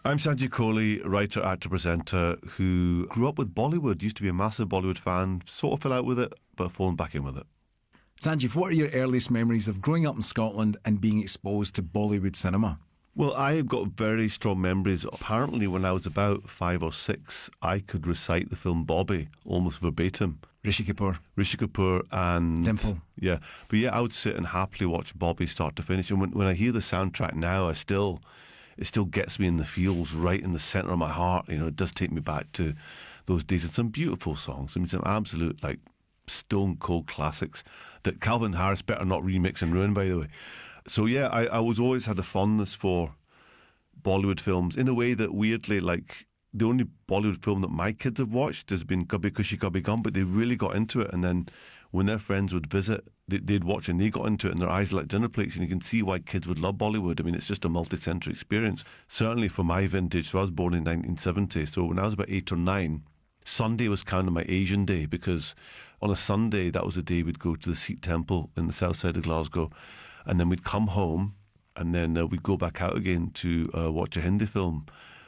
I'm Sanjay Kohli, writer, actor, presenter, who grew up with Bollywood, used to be a massive Bollywood fan, sort of fell out with it, but fallen back in with it. Sanjeev, what are your earliest memories of growing up in Scotland and being exposed to Bollywood cinema? Well, I've got very strong memories. Apparently, when I was about 5 or 6, I could recite the film Bobby almost verbatim. Rishi Kapoor and Dimple. Yeah, but yeah, I would sit and happily watch Bobby start to finish. And when I hear the soundtrack now, it still gets me in the feels right in the centre of my heart. You know, it does take me back to those days, and some beautiful songs. I mean, some absolute, like, stone cold classics that Calvin Harris better not remix and ruin, by the way. So yeah, I was always had a fondness for Bollywood films in a way that weirdly, like, the only Bollywood film that my kids have watched has been Kabhi Khushi Kabhi Gum, but they really got into it. And then when their friends would visit, they'd watch and they got into it, and their eyes were like dinner plates. And you can see why kids would love Bollywood. I mean, it's just a multi-sensory experience. Certainly for my vintage. So I was born in 1970. So when I was about 8 or 9, Sunday was kind of my Asian day, because on a Sunday, that was the day we'd go to the Sikh temple in the south side of Glasgow, and then we'd come home, and then we'd go back out again to watch a Hindi film.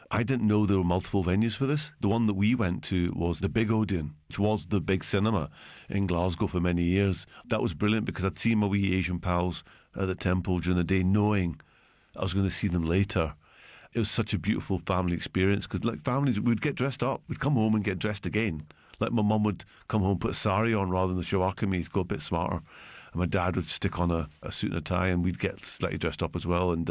I didn't know there were multiple venues for this. The one that we went to was the Big Odeon, which was the big cinema in Glasgow for many years. That was brilliant because I'd seen my wee Asian pals at the temple during the day, knowing I was going to see them later. It was such a beautiful family experience because, like, families, we'd get dressed up, we'd come home and get dressed again. Like, my mum would come home, put a sari on rather than the shalwar kameez, go a bit smarter. And my dad would stick on a suit and a tie, and we'd get slightly dressed up as well. And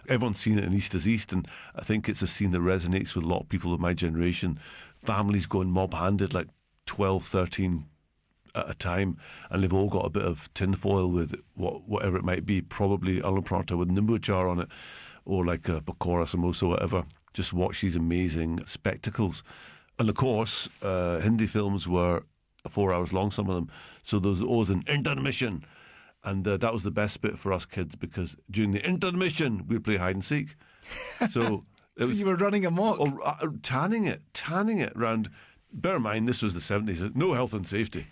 everyone's seen it in East is East, and I think it's a scene that resonates with a lot of people of my generation. Families going mob-handed, like 12, 13 at a time, and they've all got a bit of tinfoil with whatever it might be, probably aloo paratha with nimbu achar on it, or like a pakora, samosa, whatever. Just watch these amazing spectacles. And of course, Hindi films were 4 hours long, some of them. So there was always an intermission. And that was the best bit for us kids, because during the intermission, we'd play hide and seek. So, you were running amok? Tanning it round. Bear in mind, this was the 70s, no health and safety.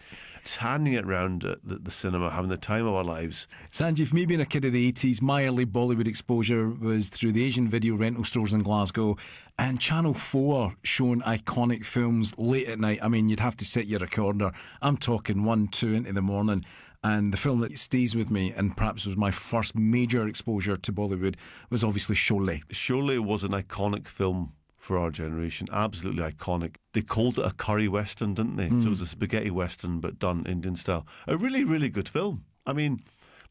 Tanning it round the cinema, having the time of our lives. Sanjeev, me being a kid of the 80s, my early Bollywood exposure was through the Asian video rental stores in Glasgow, and Channel 4 showing iconic films late at night. I mean, you'd have to set your recorder. I'm talking 1, 2 into the morning. And the film that stays with me, and perhaps was my first major exposure to Bollywood, was obviously Sholay. Sholay was an iconic film for our generation, absolutely iconic. They called it a curry western, didn't they? So it was a spaghetti western, but done Indian style. A really, really good film. I mean,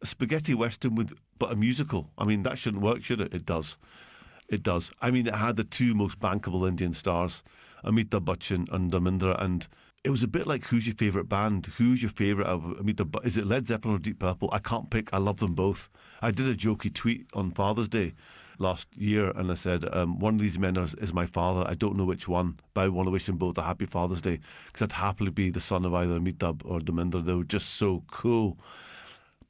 a spaghetti western but a musical. I mean, that shouldn't work, should it? It does. It does. I mean, it had the two most bankable Indian stars, Amitabh Bachchan and Dharmendra, and it was a bit like, who's your favourite band? Who's your favourite of Amitabh? Is it Led Zeppelin or Deep Purple? I can't pick. I love them both. I did a jokey tweet on Father's Day last year, and I said, one of these men is my father. I don't know which one, but I want to wish them both a happy Father's Day, because I'd happily be the son of either Amitabh or Dharmendra. They were just so cool.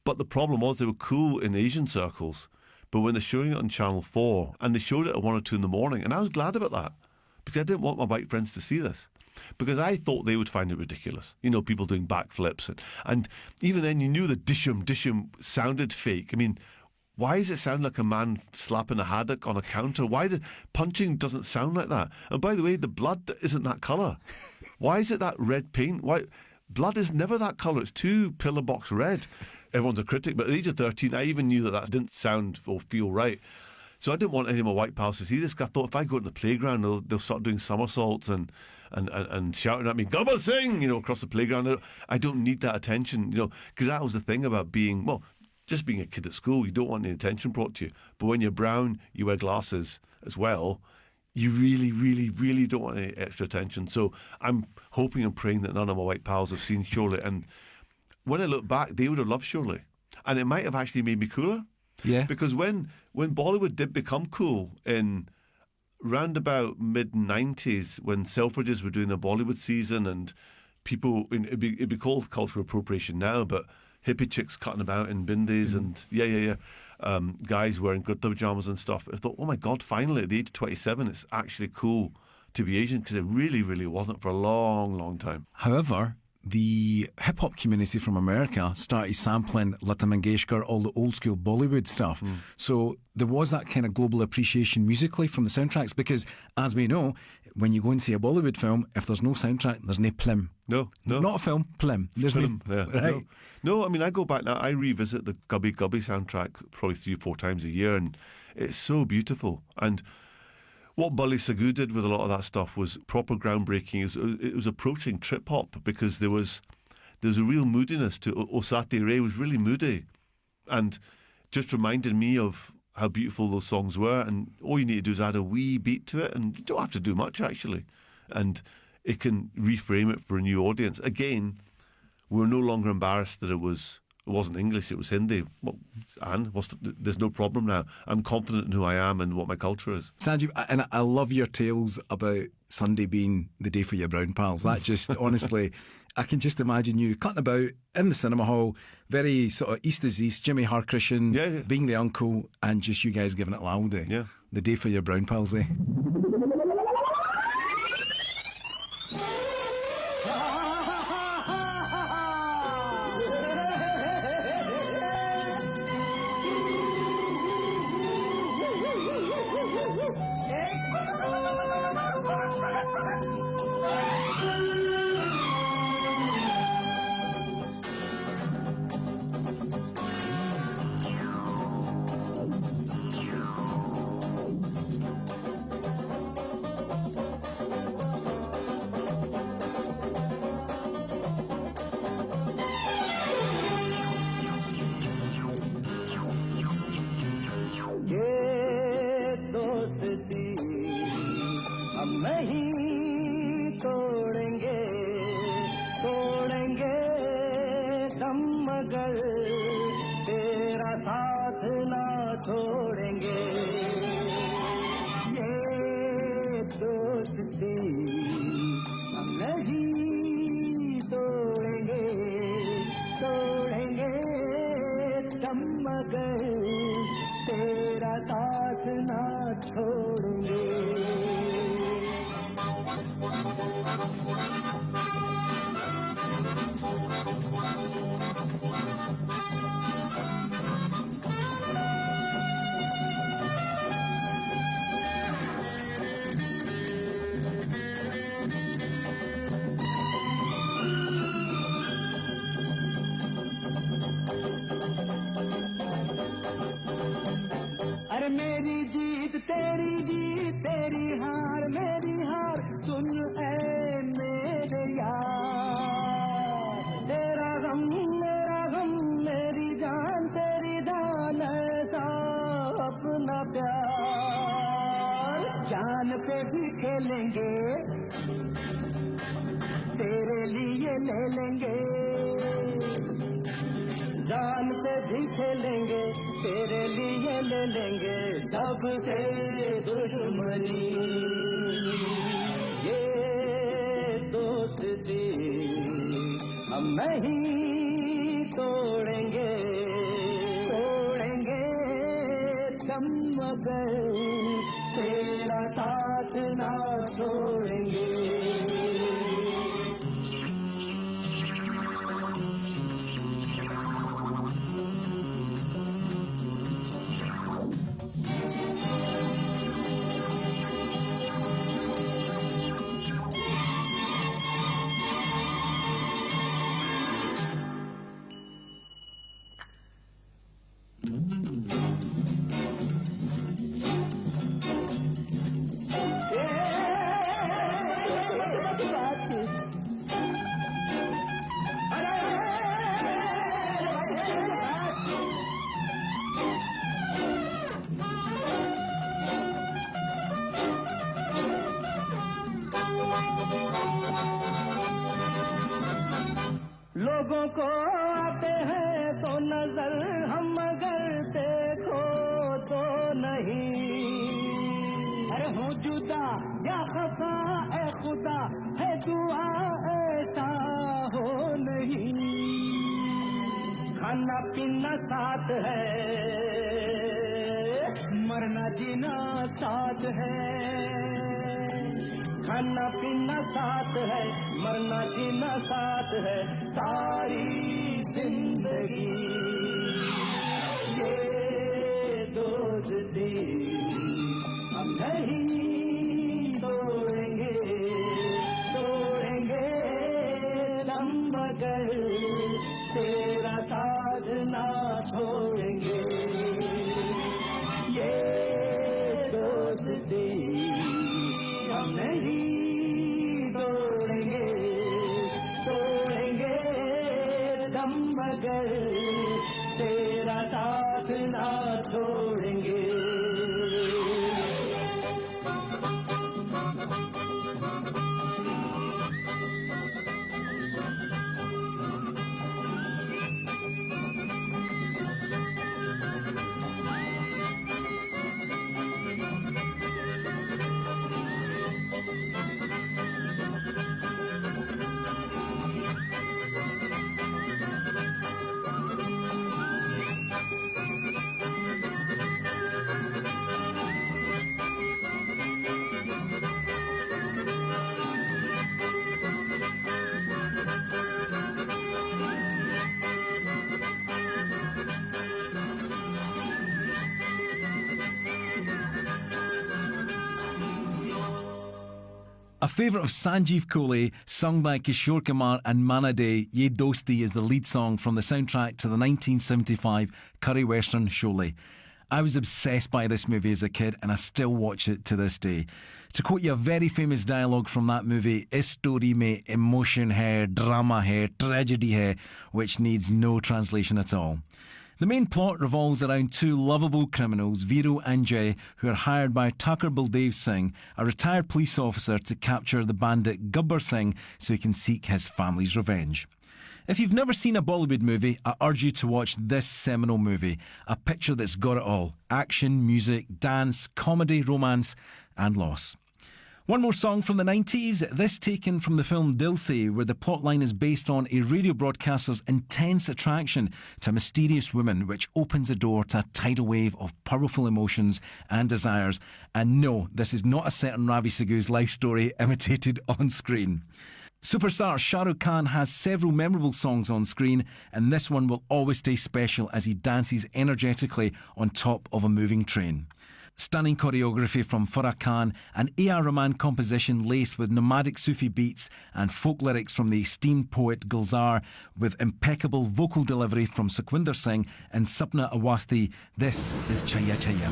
But the problem was, they were cool in Asian circles, but when they're showing it on Channel 4, and they showed it at 1 or 2 in the morning, and I was glad about that, because I didn't want my white friends to see this, because I thought they would find it ridiculous. You know, people doing backflips. And even then, you knew the dishum sounded fake. I mean, why does it sound like a man slapping a haddock on a counter? Punching doesn't sound like that? And by the way, the blood isn't that colour. Why is it that red paint? Why? Blood is never that colour. It's too pillar box red. Everyone's a critic, but at the age of 13, I even knew that didn't sound or feel right. So I didn't want any of my white pals to see this. I thought, if I go to the playground, they'll start doing somersaults and shouting at me, Gabbar Singh, across the playground. I don't need that attention, because that was the thing about just being a kid at school. You don't want any attention brought to you. But when you're brown, you wear glasses as well, you really, really, really don't want any extra attention. So I'm hoping and praying that none of my white pals have seen Sholay. And when I look back, they would have loved Sholay. And it might have actually made me cooler. Yeah. Because when Bollywood did become cool in round about mid-90s, when Selfridges were doing their Bollywood season, and people, it'd be called cultural appropriation now, but hippie chicks cutting about in bindis and guys wearing kurta pajamas and stuff. I thought, oh my God, finally at the age of 27, it's actually cool to be Asian, because it really, really wasn't for a long, long time. However, the hip-hop community from America started sampling Lata Mangeshkar, all the old-school Bollywood stuff. So there was that kind of global appreciation musically from the soundtracks, because, as we know, when you go and see a Bollywood film, if there's no soundtrack, there's no plim. No. Not a film, plim. There's Plim, no, yeah. right? No, I mean, I go back now, I revisit the Gubby Gubby soundtrack probably 3 or 4 times a year, and it's so beautiful. And what Ravi Sagoo did with a lot of that stuff was proper groundbreaking. It was approaching trip hop, because there was a real moodiness to Osati Ray. Was really moody, and just reminded me of how beautiful those songs were. And all you need to do is add a wee beat to it, and you don't have to do much actually. And it can reframe it for a new audience. Again, we're no longer embarrassed that it wasn't English, it was Hindi. Well, and there's no problem now. I'm confident in who I am and what my culture is. Sanjeev, and I love your tales about Sunday being the day for your brown pals. That just, honestly, I can just imagine you cutting about in the cinema hall, very sort of East is East, Jimmy Harkrishan being the uncle, and just you guys giving it loud. Yeah. The day for your brown pals, eh? लोगों को आते हैं तो नजर हम अगर देखो तो नहीं अरे हूँ जुदा या खफा ए खुदा है दुआ ऐसा हो नहीं खाना पीना साथ है मरना जीना साथ है खाना पीना साथ है मरना जीना साथ है सारी जिंदगी ये दोस्ती हम नहीं तोड़ेंगे तोड़ेंगे दम मगर तेरा साथ ना छोड़ेंगे ये दोस्ती हम नहीं तोड़ेंगे तोड़ेंगे दम मगर तेरा साथ ना छोड़ेंगे A favourite of Sanjeev Kohli, sung by Kishore Kumar and Manna Dey, Ye Dosti is the lead song from the soundtrack to the 1975 curry western Sholay. I was obsessed by this movie as a kid and I still watch it to this day. To quote you a very famous dialogue from that movie, "Is story mein emotion hai, drama hai, tragedy hai," which needs no translation at all. The main plot revolves around two lovable criminals, Viru and Jay, who are hired by Thakur Baldev Singh, a retired police officer, to capture the bandit Gabbar Singh so he can seek his family's revenge. If you've never seen a Bollywood movie, I urge you to watch this seminal movie, a picture that's got it all: action, music, dance, comedy, romance and loss. One more song from the 90s, this taken from the film Dil Se, where the plotline is based on a radio broadcaster's intense attraction to a mysterious woman, which opens the door to a tidal wave of powerful emotions and desires. And no, this is not a certain Ravi Sagoo's life story imitated on screen. Superstar Shah Rukh Khan has several memorable songs on screen, and this one will always stay special as he dances energetically on top of a moving train. Stunning choreography from Farah Khan, an A.R. Rahman composition laced with nomadic Sufi beats and folk lyrics from the esteemed poet Gulzar, with impeccable vocal delivery from Sukhwinder Singh and Sapna Awasthi. This is Chaya Chaya.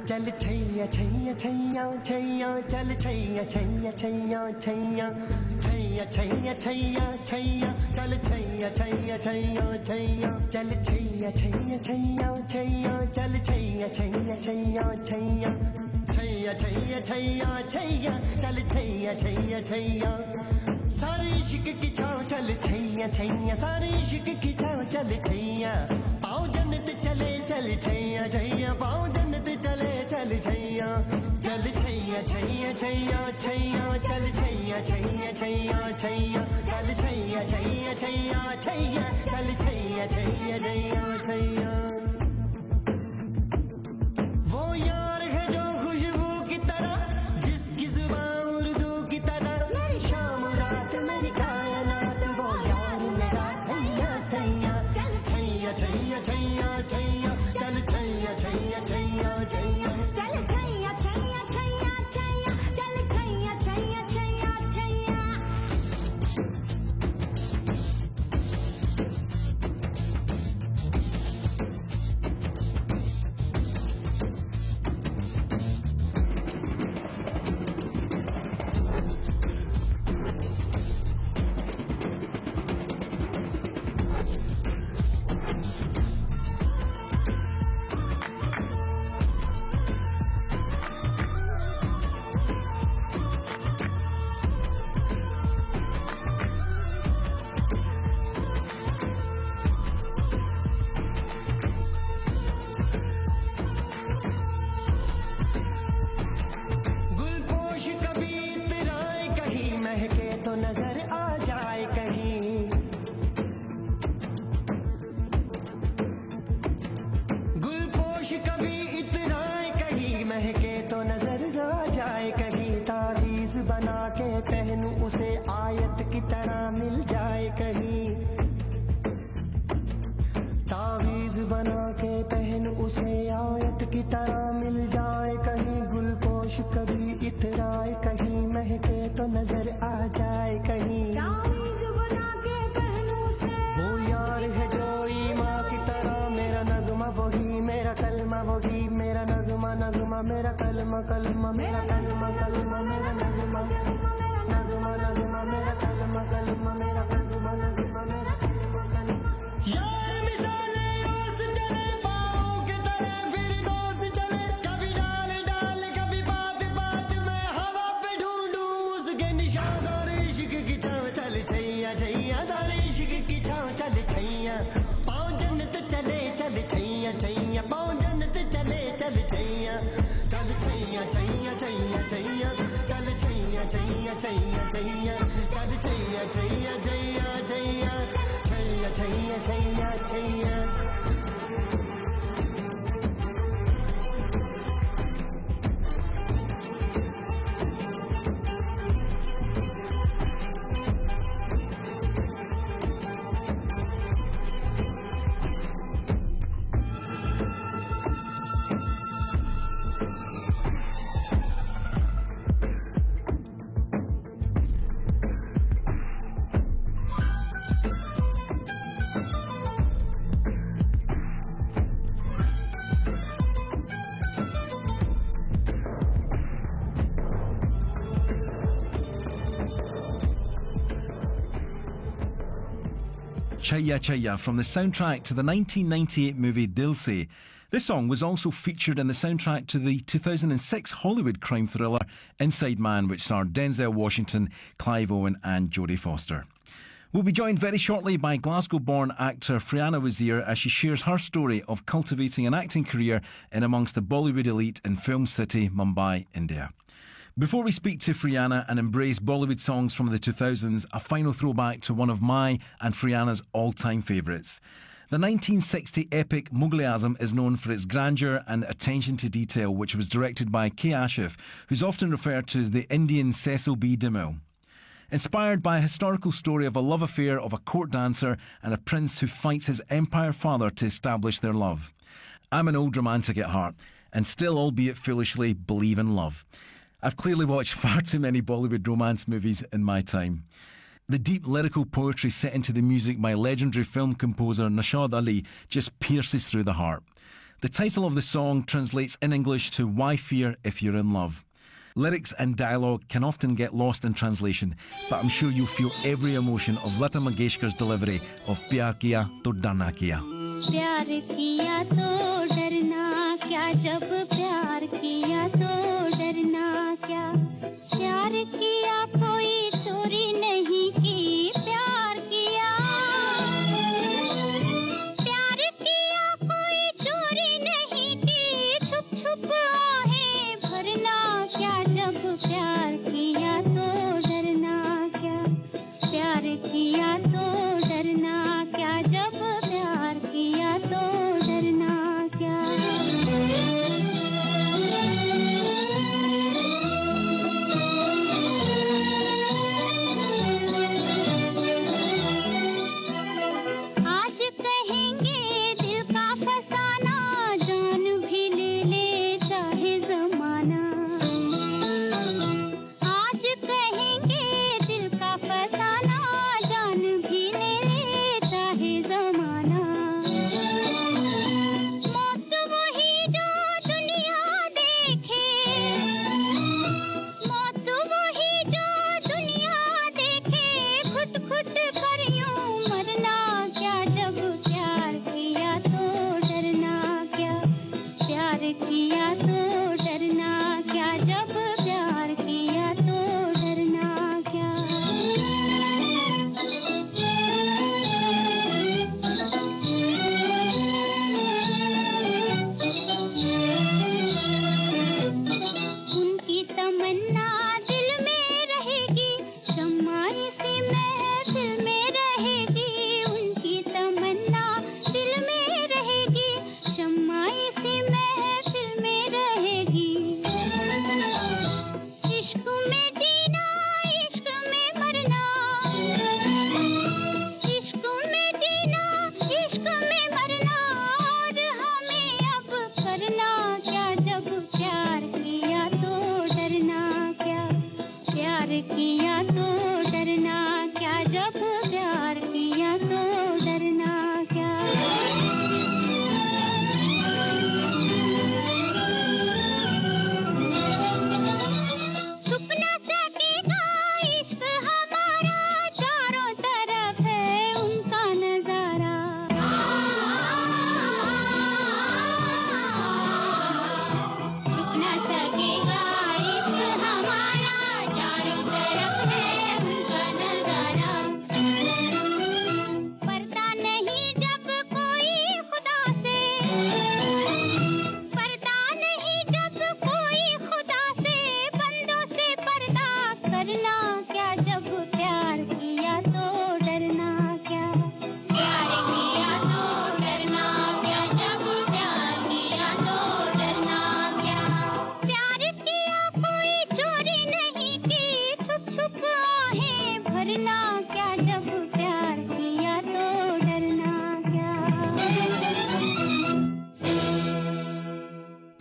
चल छैया छैया छैया छैया चल छैया छैया छैया छैया छैया छैया छैया छैया चल छैया छैया छैया छैया चल छैया छैया छैया छैया चल छैया छैया छैया छैया छैया छैया छैया छैया चल छैया छैया छैया सारे इश्क की छाँव चल छैया छैया सारे इश्क की छाँव चल छैया पाँव जन्नत चले चल छैया छैया पाँव जन्नत चले चल छैया चल छैया छैया छैया छैया चल छैया छैया छैया छैया चल छैया छैया छैया छैया चल छैया छैया छैया छैया वो यार है जो खुशबू की तरह जिसकी जुबान उर्दू की तरह मेरी शाम रात मेरी कायनात वो यार मेरा सैया सैया चल छैया छैया छैया छैया चल छैया छैया छैया छैया चल छैया छैया छैया छैया चल छैया छैया छैया छैया गुलपोश कभी इतराए कहीं महके तो नजर आ जाए कहीं गुलपोश कभी इतराए कहीं महके तो नजर आ जाए कहीं तावीज बना के पहनूं उसे आयत की तरह मिल जाए कहीं तावीज बना के पहन उसे आयत की तरह मिल जाए कहीं गुलपोश कभी इतराए कहीं महके तो नजर आ जाए कहीं तावीज बना के पहन उसे वो यार है जो ईमा की तरह मेरा नगमा वही मेरा कलमा वही मेरा नगमा नगमा मेरा कलमा कलमा मेरा कलमा कलमा मेरा नगमा नगमा नगमा मेरा कलमा कलमा मेरा कलमा नगमा मेरा कलमा कलमा यार मिसाले ओस चले पाओ के तले फिर दोस्त चले कभी डाल डाल कभी बात बात में हवा पे ढूंढूं उसके निशान और इश्क की छाँव चल छैया छैया कर Chaiyya Chaiyya Chaiyya Chaiyya Chaiyya Chaiyya Chaiyya Chaiyya Chaya Chaya from the soundtrack to the 1998 movie Dil Se. This song was also featured in the soundtrack to the 2006 Hollywood crime thriller Inside Man, which starred Denzel Washington, Clive Owen and Jodie Foster. We'll be joined very shortly by Glasgow-born actor Friana Wazir as she shares her story of cultivating an acting career in amongst the Bollywood elite in Film City, Mumbai, India. Before we speak to Friana and embrace Bollywood songs from the 2000s, a final throwback to one of my and Friana's all-time favourites. The 1960 epic Mughal-e-Azam is known for its grandeur and attention to detail, which was directed by K. Ashif, who's often referred to as the Indian Cecil B. DeMille. Inspired by a historical story of a love affair of a court dancer and a prince who fights his empire father to establish their love. I'm an old romantic at heart, and still, albeit foolishly, believe in love. I've clearly watched far too many Bollywood romance movies in my time. The deep lyrical poetry set into the music by legendary film composer Nashad Ali just pierces through the heart. The title of the song translates in English to Why Fear If You're in Love. Lyrics and dialogue can often get lost in translation, but I'm sure you'll feel every emotion of Lata Mangeshkar's delivery of Pyar Kiya To Darna Kiya. प्यार किया तो डरना क्या जब प्यार किया तो डरना क्या प्यार किया कोई चोरी नहीं की प्यार किया कोई चोरी नहीं की छुप छुप आहें भरना क्या जब प्यार किया तो डरना क्या प्यार किया तो डरना क्या जब प्यार किया तो डरना क्या आज कहेंगे दिल का फसाना जान भी ले ले चाहे जमाना आज कहेंगे दिल का फसाना जान भी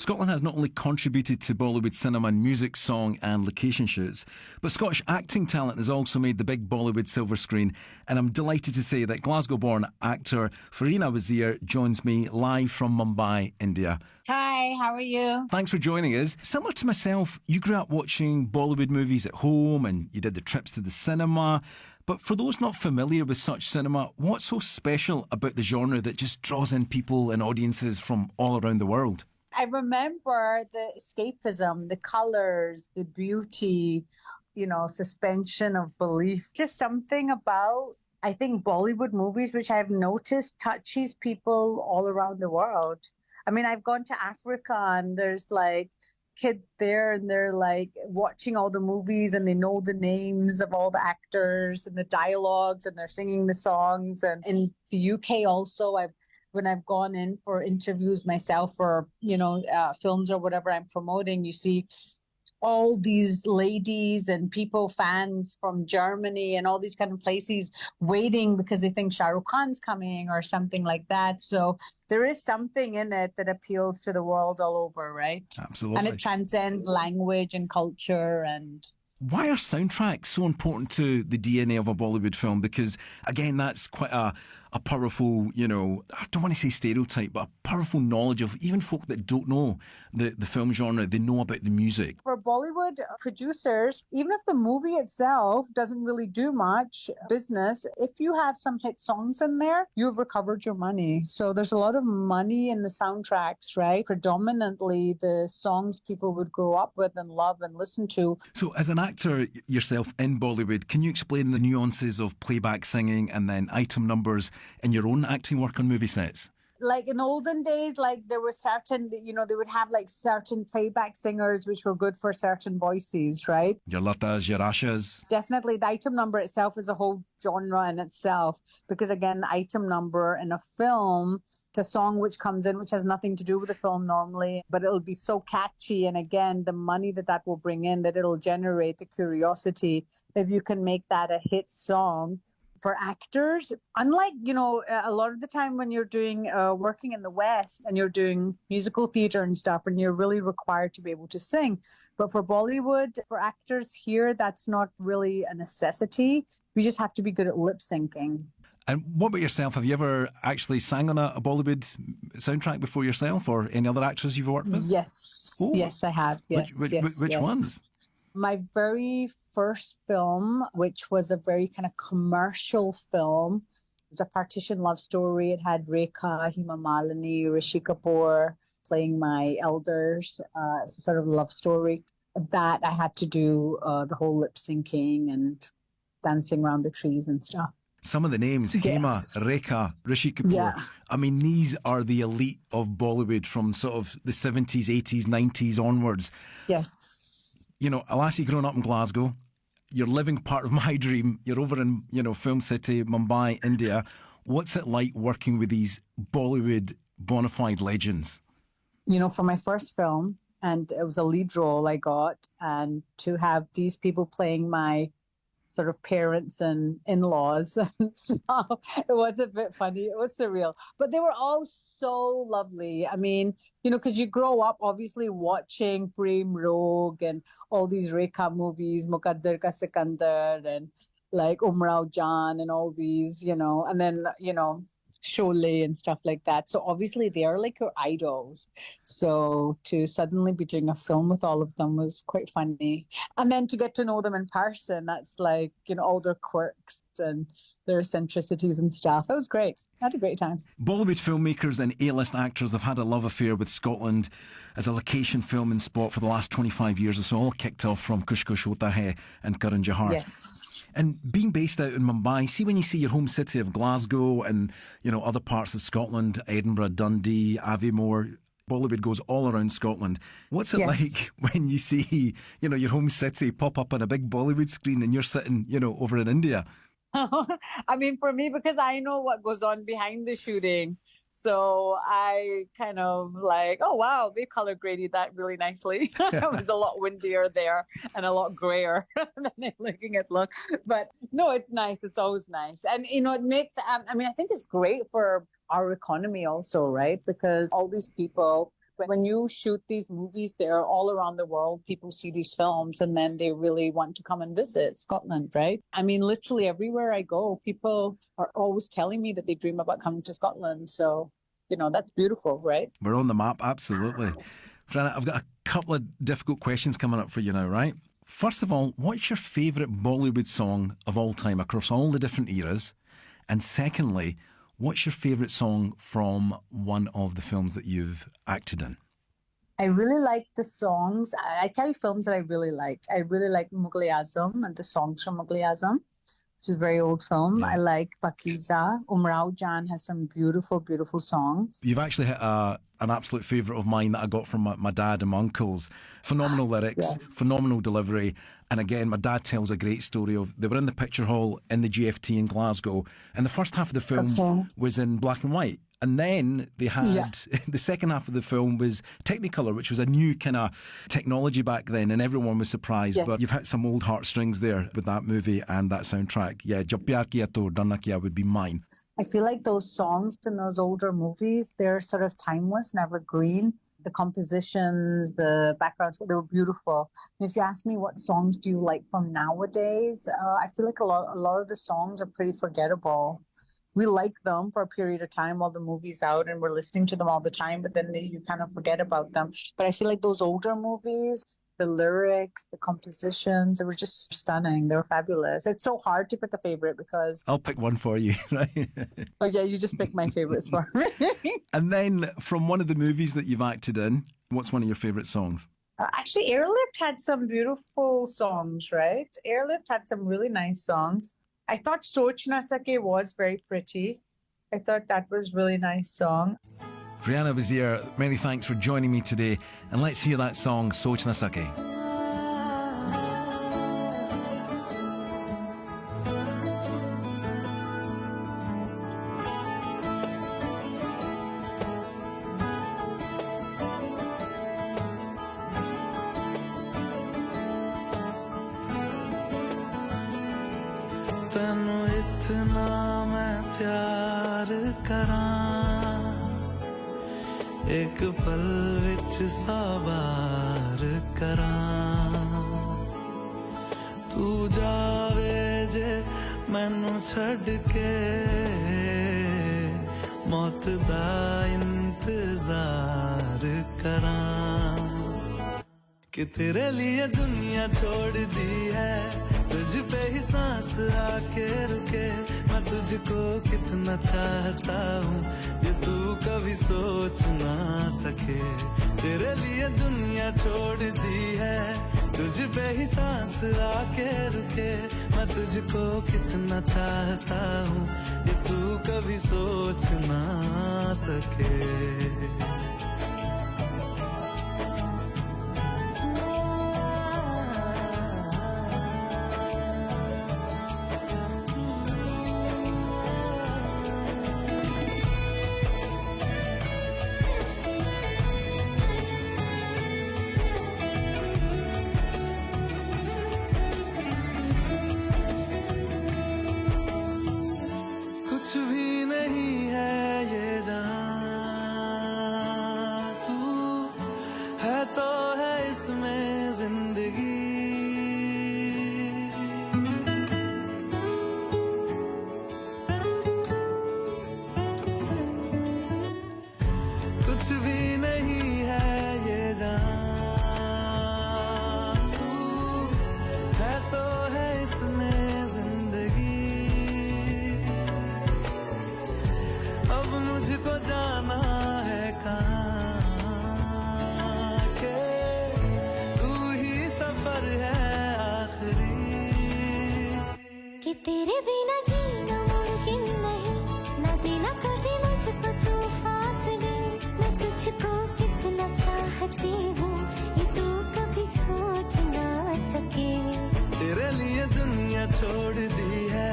Scotland has not only contributed to Bollywood cinema in music, song and location shoots, but Scottish acting talent has also made the big Bollywood silver screen. And I'm delighted to say that Glasgow-born actor Farina Wazir joins me live from Mumbai, India. Hi, how are you? Thanks for joining us. Similar to myself, you grew up watching Bollywood movies at home and you did the trips to the cinema. But for those not familiar with such cinema, what's so special about the genre that just draws in people and audiences from all around the world? I remember the escapism, the colors, the beauty, suspension of belief. Just something about, I think, Bollywood movies, which I've noticed touches people all around the world. I mean, I've gone to Africa and there's like kids there and they're like watching all the movies and they know the names of all the actors and the dialogues and they're singing the songs. And in the UK also, when I've gone in for interviews myself or, films or whatever I'm promoting, you see all these ladies and people, fans from Germany and all these kind of places waiting because they think Shah Rukh Khan's coming or something like that. So there is something in it that appeals to the world all over, right? Absolutely. And it transcends language and culture and... Why are soundtracks so important to the DNA of a Bollywood film? Because, again, that's quite a powerful, I don't want to say stereotype, but a powerful knowledge of even folk that don't know the film genre, they know about the music. For Bollywood producers, even if the movie itself doesn't really do much business, if you have some hit songs in there, you've recovered your money. So there's a lot of money in the soundtracks, right? Predominantly the songs people would grow up with and love and listen to. So as an actor yourself in Bollywood, can you explain the nuances of playback singing and then item numbers in your own acting work on movie sets? Like in olden days, like there was certain, they would have like certain playback singers which were good for certain voices, right? Your Latas, your Ashas. Definitely. The item number itself is a whole genre in itself because, again, the item number in a film, it's a song which comes in which has nothing to do with the film normally, but it'll be so catchy. And again, the money that will bring in, that it'll generate the curiosity. If you can make that a hit song, for actors, unlike, a lot of the time when you're doing working in the West and you're doing musical theater and stuff and you're really required to be able to sing. But for Bollywood, for actors here, that's not really a necessity. We just have to be good at lip syncing. And what about yourself? Have you ever actually sang on a Bollywood soundtrack before yourself or any other actors you've worked with? Yes. Ooh. Yes, I have. Yes. Which ones? My very first film, which was a very kind of commercial film, it was a partition love story. It had Rekha, Hema Malini, Rishi Kapoor playing my elders. It's a sort of love story. That I had to do the whole lip syncing and dancing around the trees and stuff. Some of the names, Hema, Rekha, Rishi Kapoor. Yeah. I mean, these are the elite of Bollywood from sort of the 70s, 80s, 90s onwards. Yes. A lassie growing up in Glasgow, you're living part of my dream. You're over in, Film City, Mumbai, India. What's it like working with these Bollywood bona fide legends? For my first film, and it was a lead role I got, and to have these people playing my sort of parents and in-laws and stuff, it was a bit funny. It was surreal, but they were all so lovely. I mean, because you grow up obviously watching Prem Rog and all these Rekha movies, Muqaddar Ka Sikandar and like Umrao Jan and all these, and then, Sholay and stuff like that. So obviously they are like your idols. So to suddenly be doing a film with all of them was quite funny. And then to get to know them in person, that's like, all their quirks and their eccentricities and stuff. It was great. I had a great time. Bollywood filmmakers and A-list actors have had a love affair with Scotland as a location filming spot for the last 25 years or so, all kicked off from Kuch Kuch Hota Hai and Karan Johar. Yes. And being based out in Mumbai, see when you see your home city of Glasgow and, other parts of Scotland, Edinburgh, Dundee, Aviemore, Bollywood goes all around Scotland. What's it like when you see, your home city pop up on a big Bollywood screen and you're sitting, over in India? I mean, for me, because I know what goes on behind the shooting, so I kind of like, oh, wow, they color graded that really nicely. It was a lot windier there and a lot grayer than looking at look. But no, it's nice. It's always nice. And, it makes, I think it's great for our economy also, right? Because all these people When you shoot these movies, they're all around the world. People see these films and then they really want to come and visit Scotland, right? I mean, literally everywhere I go, people are always telling me that they dream about coming to Scotland. So, you know, that's beautiful, right? We're on the map, absolutely. Franna, I've got a couple of difficult questions coming up for you now, right? First of all, what's your favourite Bollywood song of all time across all the different eras? And secondly, what's your favourite song from one of the films that you've acted in? I really like the songs. I tell you films that I really liked. I really like Mughal-e-Azam and the songs from Mughal-e-Azam, which is a very old film. Yeah. I like Pakiza. Umrao Jan has some beautiful, beautiful songs. You've actually hit an absolute favourite of mine that I got from my dad and my uncles. Phenomenal lyrics, yes. Phenomenal delivery. And again, my dad tells a great story of, they were in the picture hall in the GFT in Glasgow, and the first half of the film was in black and white. And then they had, the second half of the film was Technicolor, which was a new kind of technology back then, and everyone was surprised. Yes. But you've hit some old heartstrings there with that movie and that soundtrack. Yeah, Jo Pyar Kiya To Darna Kiya would be mine. I feel like those songs in those older movies, they're sort of timeless and evergreen. The compositions, the backgrounds, they were beautiful. And if you ask me what songs do you like from nowadays, I feel like a lot of the songs are pretty forgettable. We like them for a period of time while the movie's out and we're listening to them all the time, but then you kind of forget about them. But I feel like those older movies, the lyrics, the compositions, they were just stunning. They were fabulous. It's so hard to pick a favorite because... I'll pick one for you, right? Oh yeah, you just pick my favorites for me. And then from one of the movies that you've acted in, what's one of your favourite songs? Actually, Airlift had some beautiful songs, right? Airlift had some really nice songs. I thought Soch Na Sake was very pretty. I thought that was a really nice song. Frianna Wazir, many thanks for joining me today. And let's hear that song, Soch Na Sake. तैनू इतना मैं प्यार करां एक पल विच साबार करां तू जावे जे मैनू छड़ के मौत दा इंतजार करां कि तेरे लिए दुनिया छोड़ दी है तुझ पे ही सांस आके रुके मैं तुझको कितना चाहता हूँ ये तू कभी सोच ना सके तेरे लिए दुनिया छोड़ दी है तुझ पे ही सांस आके रुके मैं तुझको कितना चाहता हूँ ये तू कभी सोच ना सके तेरे बिना जीना मुमकिन नहीं न देना कभी मुझको तू फासले मैं तुझको कितना चाहती हूँ ये तू कभी सोच ना सके तेरे लिए दुनिया छोड़ दी है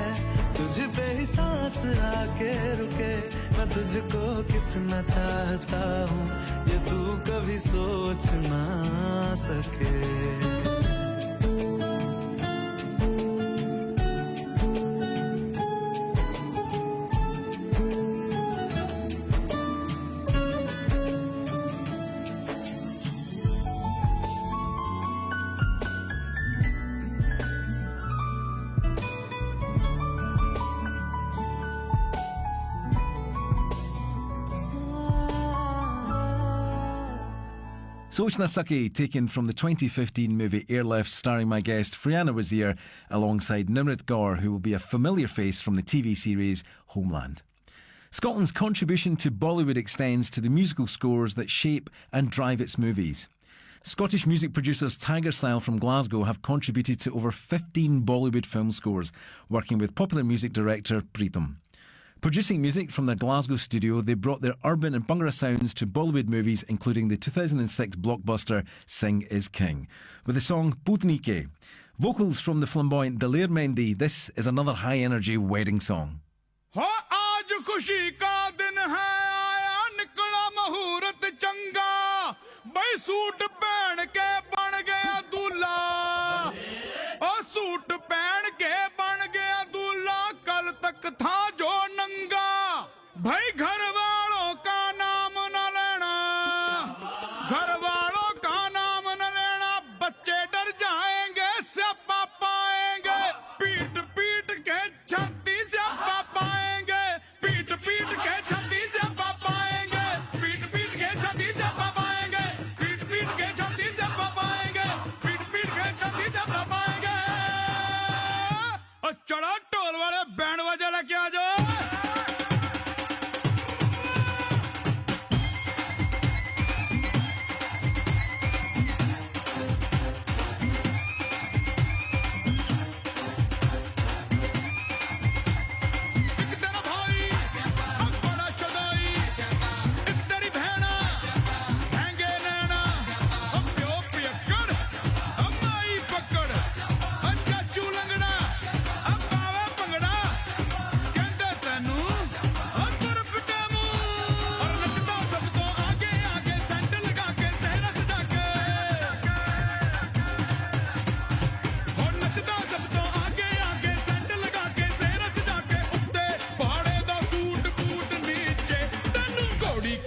तुझ पे ही सांस आके रुके मैं तुझको कितना चाहता हूँ ये तू कभी सोच ना सके Sochna Saki, taken from the 2015 movie Airlift, starring my guest Frianna Wazir alongside Nimrit Gaur, who will be a familiar face from the TV series Homeland. Scotland's contribution to Bollywood extends to the musical scores that shape and drive its movies. Scottish music producers Tiger Style from Glasgow have contributed to over 15 Bollywood film scores, working with popular music director Preetham. Producing music from their Glasgow studio, they brought their urban and Bhangra sounds to Bollywood movies, including the 2006 blockbuster Singh is King, with the song Putni Ke. Vocals from the flamboyant Daler Mehndi, this is another high-energy wedding song. आज खुशी का दिन है आया निकला मुहूर्त चंगा भाई सूट पहन के बन गया दूल्हा और सूट पहन के बन गया दूल्हा कल तक था जो नंगा भाई घर वालों का नाम न लेना घर वालों का नाम न लेना बच्चे डर जाएंगे स्यापा पाएंगे पीट पीट के छाती स्यापा पाएंगे पीट पीट के छाती स्यापा पाएंगे पीट पीट के छाती स्यापा पाएंगे पीट पीट के छाती स्यापा पाएंगे पीट पीट के छाती स्यापा पाएंगे और चढ़ा ढोल वाले बैंड बाजा लेके आ जाओ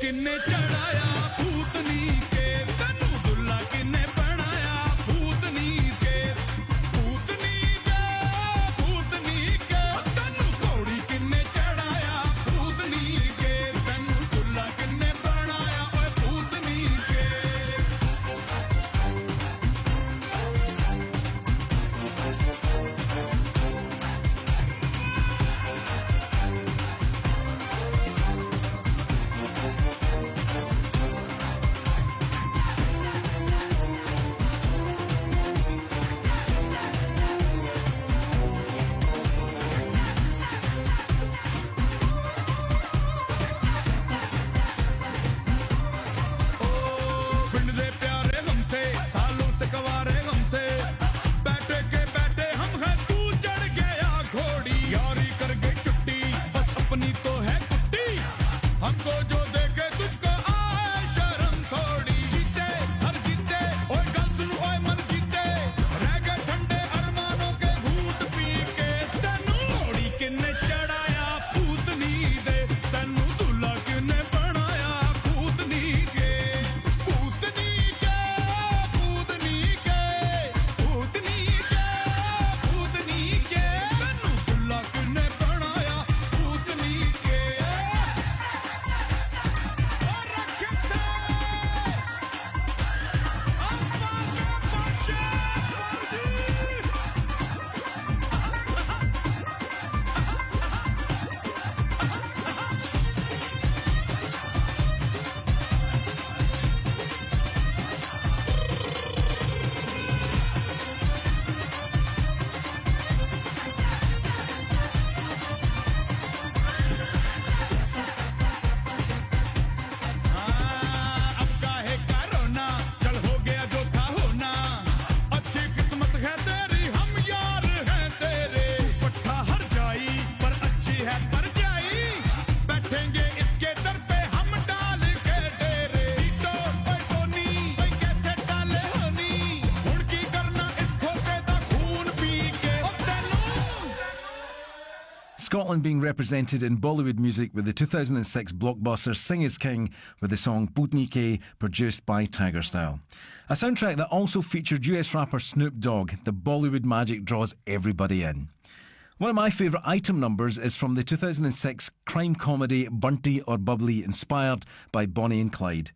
किन्ने चढ़ाया भूतनी के तनु दुल्ला किन्ने बनाया भूतनी के तनु घोड़ी किन्ने चढ़ाया भूतनी के तनु दुल्ला किन्ने बनाया ओए भूतनी के Scotland being represented in Bollywood music with the 2006 blockbuster Singh is King with the song Putni Ke, produced by Tiger Style. A soundtrack that also featured US rapper Snoop Dogg. The Bollywood magic draws everybody in. One of my favourite item numbers is from the 2006 crime comedy Bunty or Bubbly, inspired by Bonnie and Clyde.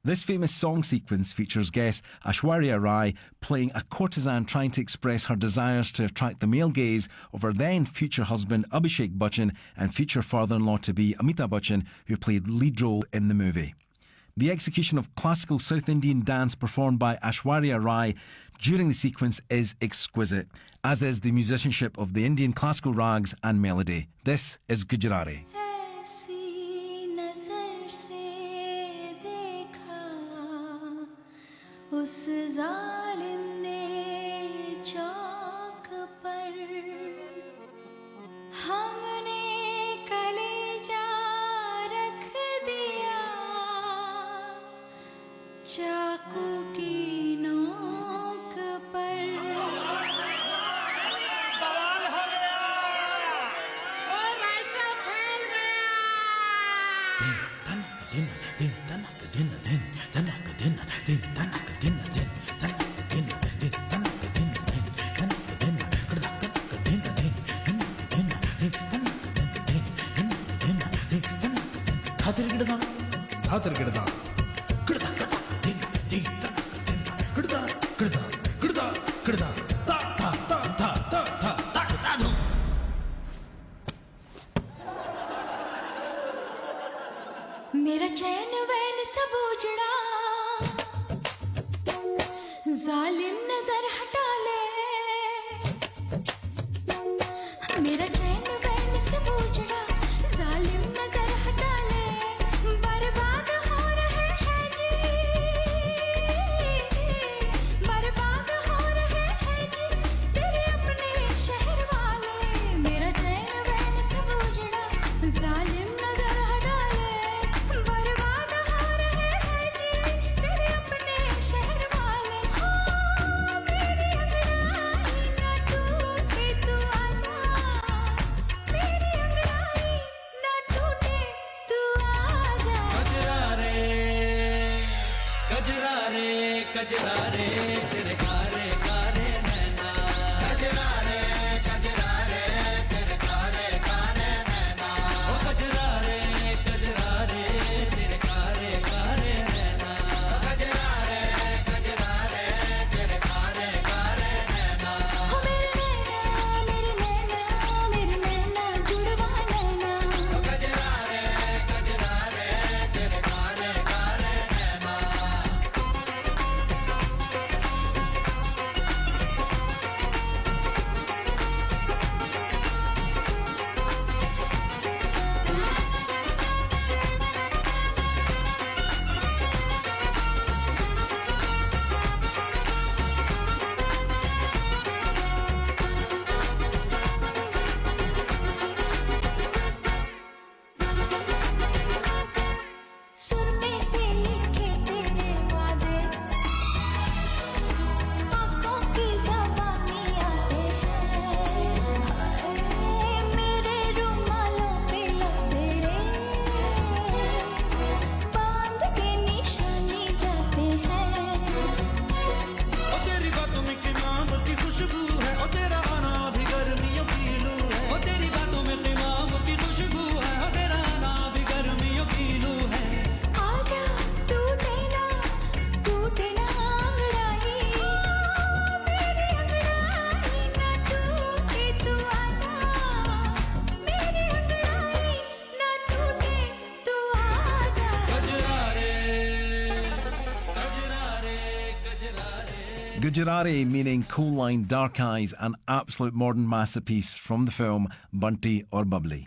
This famous song sequence features guest Aishwarya Rai playing a courtesan trying to express her desires to attract the male gaze of her then future husband Abhishek Bachchan and future father-in-law-to-be Amitabh Bachchan, who played lead role in the movie. The execution of classical South Indian dance performed by Aishwarya Rai during the sequence is exquisite, as is the musicianship of the Indian classical rags and melody. This is Gujarati. उस जालिम ने चौक पर हमने कलेजा रख दिया चाकू की नोक पर बवाल हो गया ओ राइटर फैल गया दिन तनक दिन तनक दिन तनक मेरा चैन वैन सब उजड़ा जालिम नजर हटा ले मेरा चैन वैन सब उजड़ा जालिम नजर हटा ले बर्बाद हो रहे हैं जी बर्बाद हो रहे हैं जी तेरे अपने शहर वाले मेरा चैन वैन सब उजड़ा जालिम नजर हटा ले बर्बाद हो रहे हैं जी तेरे अपने शहर वाले हो मेरी अंगड़ाई ना टूटे तू आजा मेरी अंगड़ाई ना टूटे तू आजा कजरा रे तेरे कारे कारे नैना कजरा रे तेरे कारे कारे नैना ओ कजरा रे तेरे कारे कारे नैना कजरा रे तेरे कारे कारे नैना हो मेरे नैना जुड़वा नैना ओ कजरा रे तेरे कारे कारे नैना सुरमे से लिखे तेरे वादे आँखों की ज़बानी आते हैं मेरे रुमालों पे लब तेरे बांध के निशानी जाते हैं ओ तेरी बातों में किमाम की खुशबू है ओ तेरा आना भी गर्मियों की लू है ओ तेरी बातों में किमाम की खुशबू है ओ तेरा आना भी गर्मियों की लू है आजा टूटे ना अंगड़ाई मेरी अंगड़ाई ना टूटे तू आजा मेरी अंगड़ाई ना टूटे तू आजा Gujarati meaning coal line, dark eyes, an absolute modern masterpiece from the film Bunty or Bubbly.